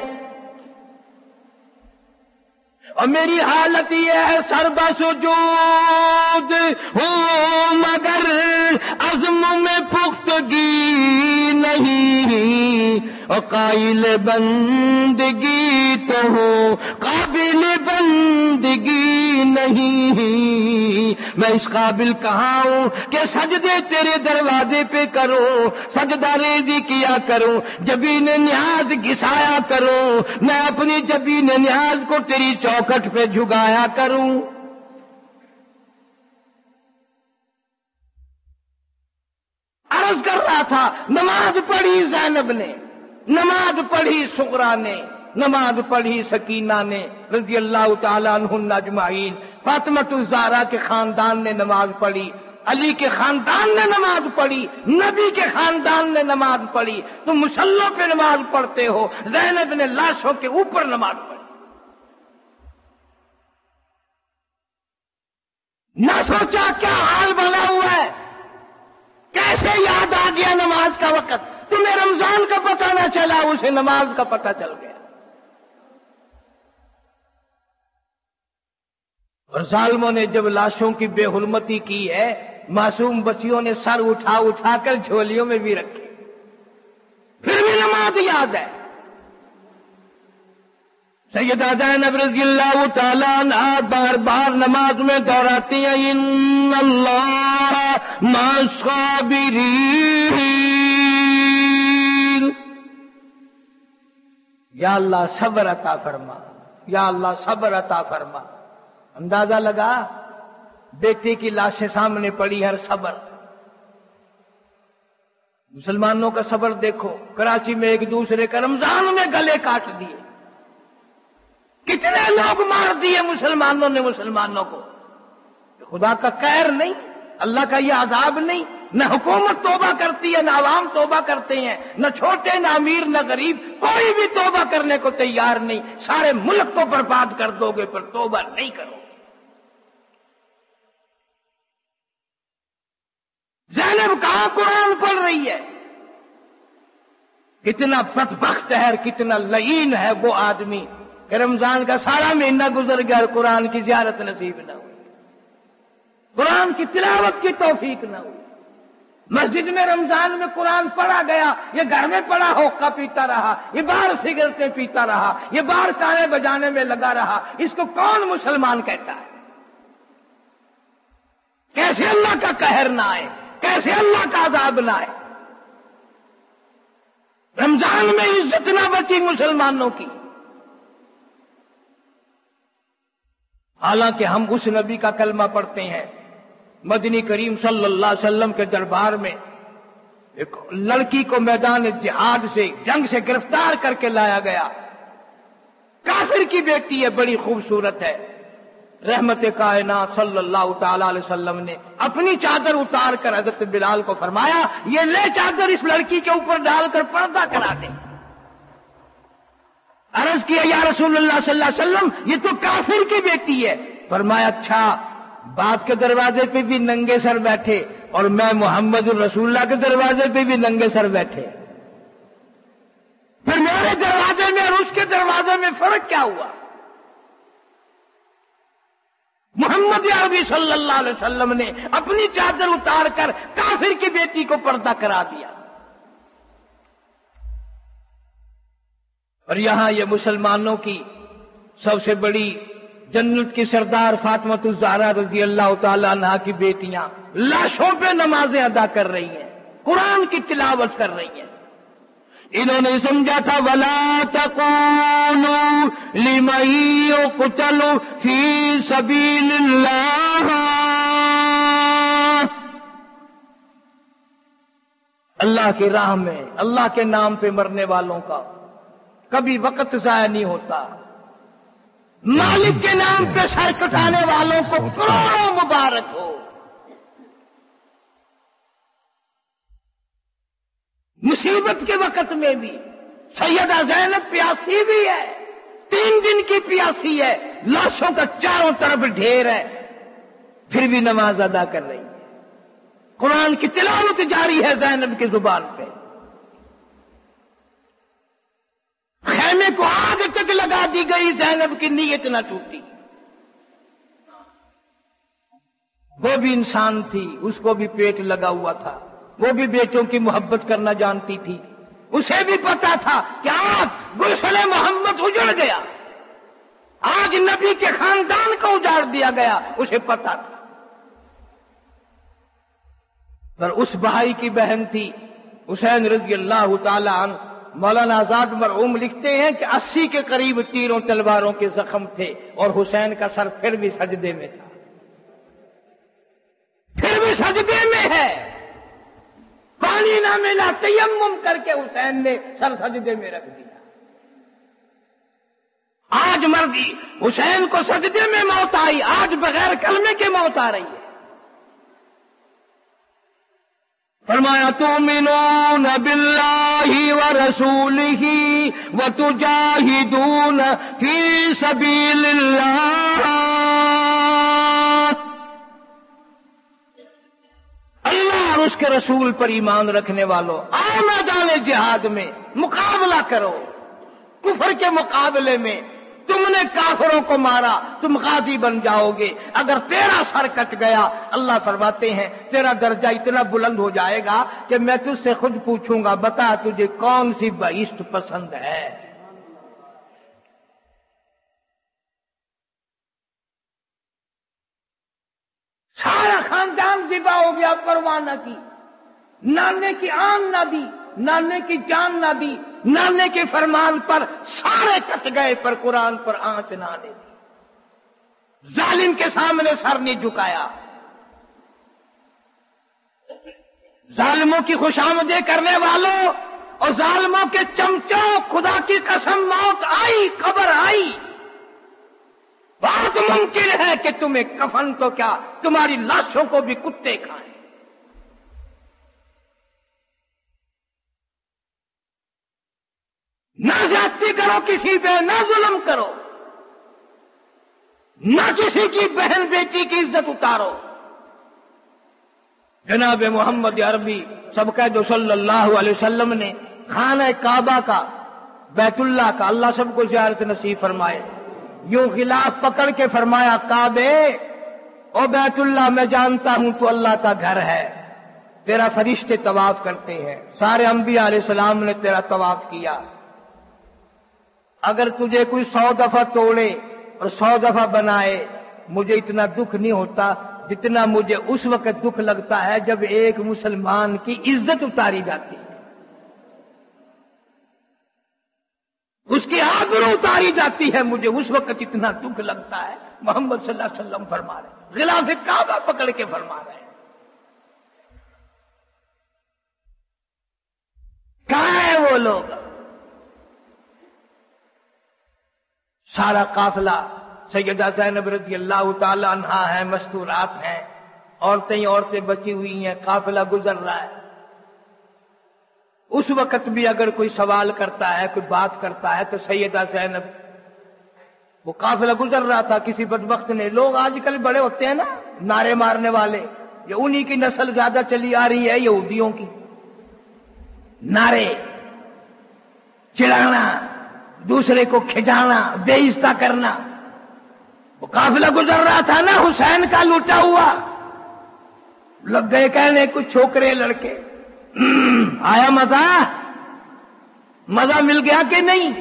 Speaker 2: اور میری حالت یہ ہے سربا سجود ہوں مگر عزم میں پختگی نہیں، اور قائل بندگی تو ہوں قابل بندگی نہیں، میں اس قابل کہاں ہوں کہ سجدے تیرے دروازے پہ کروں، سجدہ ریزی کیا کروں، جبین نیاز گھسایا کروں، میں اپنی جبین نیاز کو تیری چوکھٹ پہ جھکایا کروں۔ عرض کر رہا تھا نماز پڑھی زینب نے، نماز پڑھی سغرا نے، نماز پڑھی سکینہ نے رضی اللہ تعالیٰ عنہن اجمعین، فاطمۃ الزہرا کے خاندان نے نماز پڑھی، علی کے خاندان نے نماز پڑھی، نبی کے خاندان نے نماز پڑھی، تم مصلوں پہ نماز پڑھتے ہو، زینب نے لاشوں کے اوپر نماز پڑھی۔ نہ سوچا کیا حال بنا ہوا ہے، کیسے یاد آ گیا نماز کا وقت، تمہیں رمضان کا پتہ نہ چلا، اسے نماز کا پتہ چل گیا۔ اور ظالموں نے جب لاشوں کی بے حرمتی کی ہے، معصوم بچیوں نے سر اٹھا اٹھا کر جھولیوں میں بھی رکھے، پھر بھی نماز یاد ہے۔ سیدہ زینب رضی اللہ تعالیٰ عنہ بار بار نماز میں دہراتی ہیں ان اللہ مع الصابرین، یا اللہ صبر عطا فرما، یا اللہ صبر عطا فرما۔ اندازہ لگا بیٹے کی لاشیں سامنے پڑی، ہر صبر۔ مسلمانوں کا صبر دیکھو، کراچی میں ایک دوسرے کا رمضان میں گلے کاٹ دیے، کتنے لوگ مار دیے مسلمانوں نے مسلمانوں کو۔ خدا کا قہر نہیں، اللہ کا یہ عذاب نہیں، نہ حکومت توبہ کرتی ہے، نہ عوام توبہ کرتے ہیں، نہ چھوٹے نہ امیر نہ غریب، کوئی بھی توبہ کرنے کو تیار نہیں، سارے ملک کو برباد کر دو گے پر توبہ نہیں کرو۔ زینب کہاں قرآن پڑھ رہی ہے؟ کتنا بدبخت ہے، کتنا لعین ہے وہ آدمی کہ رمضان کا سارا مہینہ گزر گیا اور قرآن کی زیارت نصیب نہ ہوئی، قرآن کی تلاوت کی توفیق نہ ہوئی۔ مسجد میں رمضان میں قرآن پڑھا گیا، یہ گھر میں پڑا ہوکا پیتا رہا، یہ باہر سگریٹیں پیتا رہا، یہ باہر گانے بجانے میں لگا رہا، اس کو کون مسلمان کہتا ہے؟ کیسے اللہ کا قہر نہ آئے، کیسے اللہ کا عذاب نہ آئے؟ رمضان میں عزت نہ بچی مسلمانوں کی، حالانکہ ہم اس نبی کا کلمہ پڑھتے ہیں۔ مدنی کریم صلی اللہ علیہ وسلم کے دربار میں ایک لڑکی کو میدان جہاد سے، جنگ سے گرفتار کر کے لایا گیا، کافر کی بیٹی ہے، بڑی خوبصورت ہے۔ رحمت کائنات صلی اللہ تعالی علیہ وسلم نے اپنی چادر اتار کر حضرت بلال کو فرمایا یہ لے چادر اس لڑکی کے اوپر ڈال کر پردہ کرا دیں۔ عرض کیا یا رسول اللہ صلی اللہ علیہ وسلم یہ تو کافر کی بیٹی ہے۔ فرمایا اچھا، باپ کے دروازے پہ بھی ننگے سر بیٹھے اور میں محمد الرسول اللہ کے دروازے پہ بھی ننگے سر بیٹھے، پھر میرے دروازے میں اور اس کے دروازے میں فرق کیا ہوا؟ محمد عربی صلی اللہ علیہ وسلم نے اپنی چادر اتار کر کافر کی بیٹی کو پردہ کرا دیا۔ اور یہاں یہ مسلمانوں کی سب سے بڑی جنت کی سردار فاطمہ الزہرا رضی اللہ تعالی عنہا کی بیٹیاں لاشوں پہ نمازیں ادا کر رہی ہیں، قرآن کی تلاوت کر رہی ہیں. انہوں نے سمجھا تھا وَلَا تَقُولُوا لِمَن يُقْتَلُ فِي سَبِيلِ اللَّهِ، اللہ کی راہ میں اللہ کے نام پہ مرنے والوں کا کبھی وقت ضائع نہیں ہوتا. مالک کے نام پہ سر کٹانے والوں کو کروڑوں مبارک ہو. مصیبت کے وقت میں بھی سیدہ زینب پیاسی بھی ہے، 3 دن کی پیاسی ہے، لاشوں کا چاروں طرف ڈھیر ہے، پھر بھی نماز ادا کر رہی ہے. قرآن کی تلاوت جاری ہے زینب کی زبان پہ. خیمے کو آگ تک لگا دی گئی، زینب کی نیت نہ ٹوٹی. وہ بھی انسان تھی، اس کو بھی پیٹ لگا ہوا تھا، وہ بھی بیٹوں کی محبت کرنا جانتی تھی. اسے بھی پتا تھا کہ آج گلشن محمد اجڑ گیا، آج نبی کے خاندان کو اجاڑ دیا گیا، اسے پتا تھا. پر اس بھائی کی بہن تھی حسین رضی اللہ تعالی عنہ. مولانا آزاد مرحوم لکھتے ہیں کہ 80 کے قریب تیروں تلواروں کے زخم تھے اور حسین کا سر پھر بھی سجدے میں تھا، پھر بھی سجدے میں ہے. پانی نہ ملا، تیمم کر کے حسین نے سر سجدے میں رکھ دیا. آج مرضی حسین کو سجدے میں موت آئی، آج بغیر کلمے کے موت آ رہی ہے. فرمایا تؤمنون باللہ ورسولہ وتجاہدون فی سبیل اللہ. اللہ اور اس کے رسول پر ایمان رکھنے والوں، آؤ میدان جہاد میں مقابلہ کرو. کفر کے مقابلے میں تم نے کافروں کو مارا، تم غازی بن جاؤ گے. اگر تیرا سر کٹ گیا، اللہ فرماتے ہیں تیرا درجہ اتنا بلند ہو جائے گا کہ میں تجھ سے خود پوچھوں گا بتا تجھے کون سی بہشت پسند ہے. سارا خاندان ذبح ہو گیا، پرواہ نہ کی. نانے کی آن نہ دی، نانے کی جان نہ دی، نانے کے فرمان پر سارے کٹ گئے، پر قرآن پر آنچ نہ آنے دی. ظالم کے سامنے سر نہیں جھکایا. ظالموں کی خوشامدیں کرنے والوں اور ظالموں کے چمچوں، خدا کی قسم موت آئی، قبر آئی. بہت ممکن ہے کہ تمہیں کفن تو کیا تمہاری لاشوں کو بھی کتے کھائیں. نہ زیادتی کرو کسی پہ، نہ ظلم کرو، نہ کسی کی بہن بیٹی کی عزت اتارو. جناب محمد عربی سبقہ صلی اللہ علیہ وسلم نے خانہ کعبہ کا، بیت اللہ کا، اللہ سب کو زیارت نصیب فرمائے، یوں غلاف پکڑ کے فرمایا کعبے او بیت اللہ میں جانتا ہوں تو اللہ کا گھر ہے، تیرا فرشتے طواف کرتے ہیں، سارے انبیاء علیہ السلام نے تیرا طواف کیا. اگر تجھے کوئی 100 دفعہ توڑے اور 100 دفعہ بنائے مجھے اتنا دکھ نہیں ہوتا جتنا مجھے اس وقت دکھ لگتا ہے جب ایک مسلمان کی عزت اتاری جاتی ہے، اس کی آبرو اتاری جاتی ہے، مجھے اس وقت اتنا دکھ لگتا ہے. محمد صلی اللہ علیہ وسلم فرما رہے، غلاف کعبہ پکڑ کے فرما رہے ہیں. کہاں ہے وہ لوگ؟ سارا قافلہ سیدہ زینب رضی اللہ تعالی عنہا ہے، مستورات ہیں، عورتیں بچی ہوئی ہیں، قافلہ گزر رہا ہے. اس وقت بھی اگر کوئی سوال کرتا ہے، کوئی بات کرتا ہے تو سیدہ زینب، وہ قافلہ گزر رہا تھا، کسی بدبخت نے، لوگ آج کل بڑے ہوتے ہیں نا نعرے مارنے والے، یہ انہی کی نسل زیادہ چلی آ رہی ہے یہودیوں کی. نعرے، چڑھانا، دوسرے کو کھجانا، بے عزت کرنا. وہ قافلہ گزر رہا تھا نا حسین کا لوٹا ہوا، لگ گئے کہنے کچھ چھوکرے لڑکے، آیا مزہ مل گیا کہ نہیں؟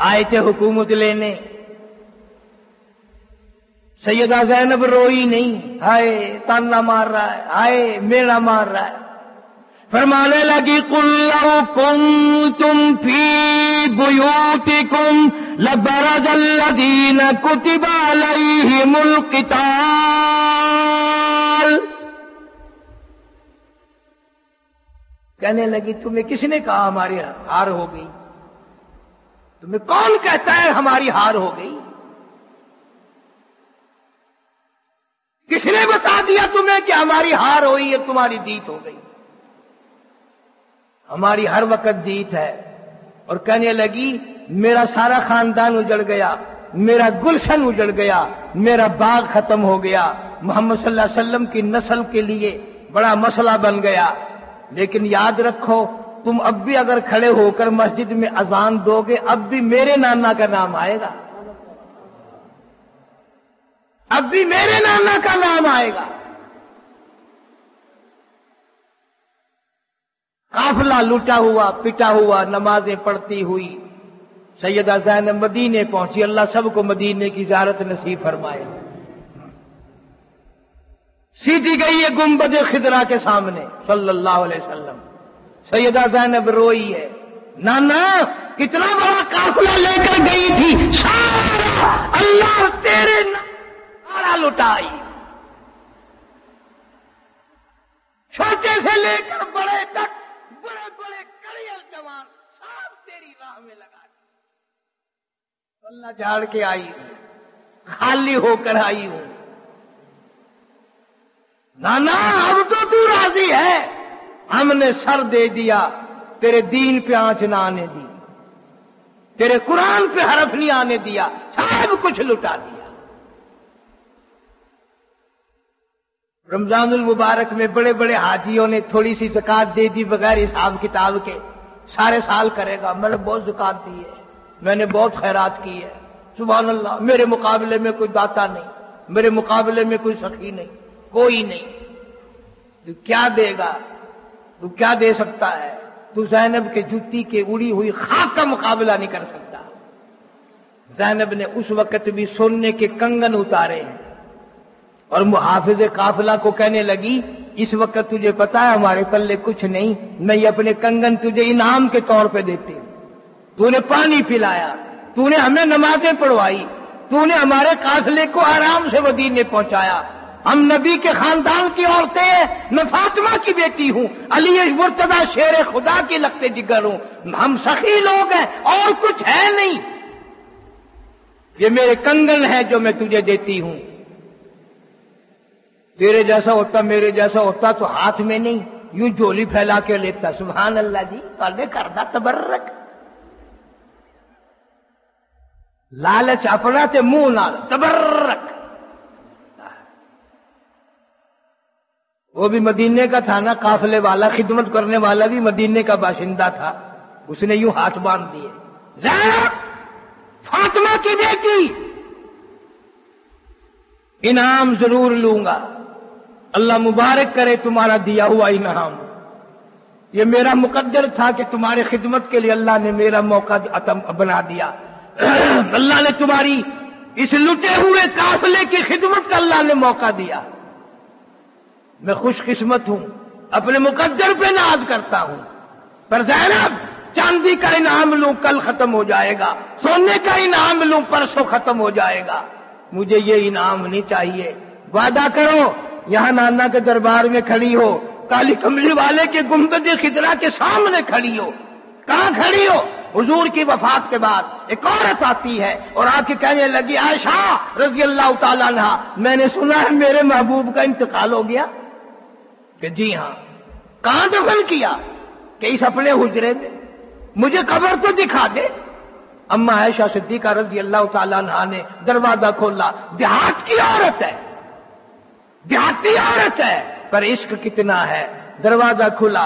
Speaker 2: آئے تھے حکومت لینے، سیدہ زینب روئی نہیں، ہائے تانا مار رہا ہے، ہائے میڑا مار رہا ہے، فرمانے لگی قل لو کنتم فی بیوتکم لبرز الذین کتب علیہم القتال. کہنے لگی تمہیں کس نے کہا ہماری ہار ہو گئی؟ تمہیں کون کہتا ہے ہماری ہار ہو گئی؟ کس نے بتا دیا تمہیں کہ ہماری ہار ہوئی ہے، تمہاری جیت ہو گئی؟ ہماری ہر وقت جیت ہے. اور کہنے لگی میرا سارا خاندان اجڑ گیا، میرا گلشن اجڑ گیا، میرا باغ ختم ہو گیا، محمد صلی اللہ علیہ وسلم کی نسل کے لیے بڑا مسئلہ بن گیا. لیکن یاد رکھو تم اب بھی اگر کھڑے ہو کر مسجد میں اذان دو گے اب بھی میرے نانا کا نام آئے گا، اب بھی میرے نانا کا نام آئے گا. قافلہ لوٹا ہوا پٹا ہوا نمازیں پڑھتی ہوئی سیدہ زینب مدینے پہنچی. اللہ سب کو مدینے کی زیارت نصیب فرمائے. سیدھی گئی ہے گنبد خضرا کے سامنے صلی اللہ علیہ وسلم. سیدہ زینب روئی ہے، نانا کتنا بڑا قافلہ لے کر گئی تھی، سارا اللہ تیرے سارا لٹائی، چھوٹے سے لے کر بڑے تک، بڑے بڑے کڑیل جوان سب تیری راہ میں لگا دی. اللہ جھاڑ کے آئی ہوں، خالی ہو کر آئی ہوں. نانا اب تو راضی ہے، ہم نے سر دے دیا، تیرے دین پہ آنچ نہ آنے دی، تیرے قرآن پہ حرف نہیں آنے دیا، سب کچھ لٹا دیا. رمضان المبارک میں بڑے بڑے حاجیوں نے تھوڑی سی زکات دے دی بغیر حساب کتاب کے، سارے سال کرے گا میں نے بہت زکات دی ہے، میں نے بہت خیرات کی ہے، سبحان اللہ میرے مقابلے میں کوئی داتا نہیں، میرے مقابلے میں کوئی سخی نہیں، کوئی نہیں. تو کیا دے گا؟ تو کیا دے سکتا ہے؟ تو زینب کے جوتی کے اڑی ہوئی خاک کا مقابلہ نہیں کر سکتا. زینب نے اس وقت بھی سونے کے کنگن اتارے ہیں اور محافظ قافلہ کو کہنے لگی اس وقت تجھے پتا ہے ہمارے پلے کچھ نہیں، میں یہ اپنے کنگن تجھے انعام کے طور پہ دیتی ہوں. تو نے پانی پلایا، تو نے ہمیں نمازیں پڑھوائی، تو نے ہمارے قافلے کو آرام سے مدینے پہنچایا. ہم نبی کے خاندان کی عورتیں ہیں، میں فاطمہ کی بیٹی ہوں، علی مرتضی شیر خدا کی لگتے جگر ہوں، ہم سخی لوگ ہیں اور کچھ ہے نہیں. یہ میرے کنگن ہے جو میں تجھے دیتی ہوں. تیرے جیسا ہوتا میرے جیسا ہوتا تو ہاتھ میں نہیں یوں جھولی پھیلا کے لیتا. سبحان اللہ جی کالے کردہ تبرک، لالچ اپنا تے منہ نال تبرک. وہ بھی مدینے کا تھا نا، قافلے والا خدمت کرنے والا بھی مدینے کا باشندہ تھا، اس نے یوں ہاتھ باندھ دیے. زینب فاطمہ کی بیٹی، انعام ضرور لوں گا، اللہ مبارک کرے تمہارا دیا ہوا انعام. یہ میرا مقدر تھا کہ تمہاری خدمت کے لیے اللہ نے میرا موقع بنا دیا. اللہ نے تمہاری اس لٹے ہوئے قافلے کی خدمت کا اللہ نے موقع دیا. میں خوش قسمت ہوں، اپنے مقدر پہ ناز کرتا ہوں. پر زینب چاندی کا انعام لوں کل ختم ہو جائے گا، سونے کا انعام لوں پرسوں ختم ہو جائے گا، مجھے یہ انعام نہیں چاہیے. وعدہ کرو یہاں نانا کے دربار میں کھڑی ہو، کالی کملی والے کے گنبد خضرا کے سامنے کھڑی ہو. کہاں کھڑی ہو؟ حضور کی وفات کے بعد ایک عورت آتی ہے اور آ کے کہنے لگی عائشہ رضی اللہ تعالیٰ عنہا میں نے سنا ہے میرے محبوب کا انتقال ہو گیا. کہ جی ہاں. کہاں دفن کیا؟ کہ اس اپنے حجرے میں، مجھے قبر تو دکھا دے. اما عائشہ صدیقہ رضی اللہ تعالیٰ عنہا نے دروازہ کھولا. دیہات کی عورت ہے، دیہاتی عورت ہے، پر عشق کتنا ہے. دروازہ کھلا،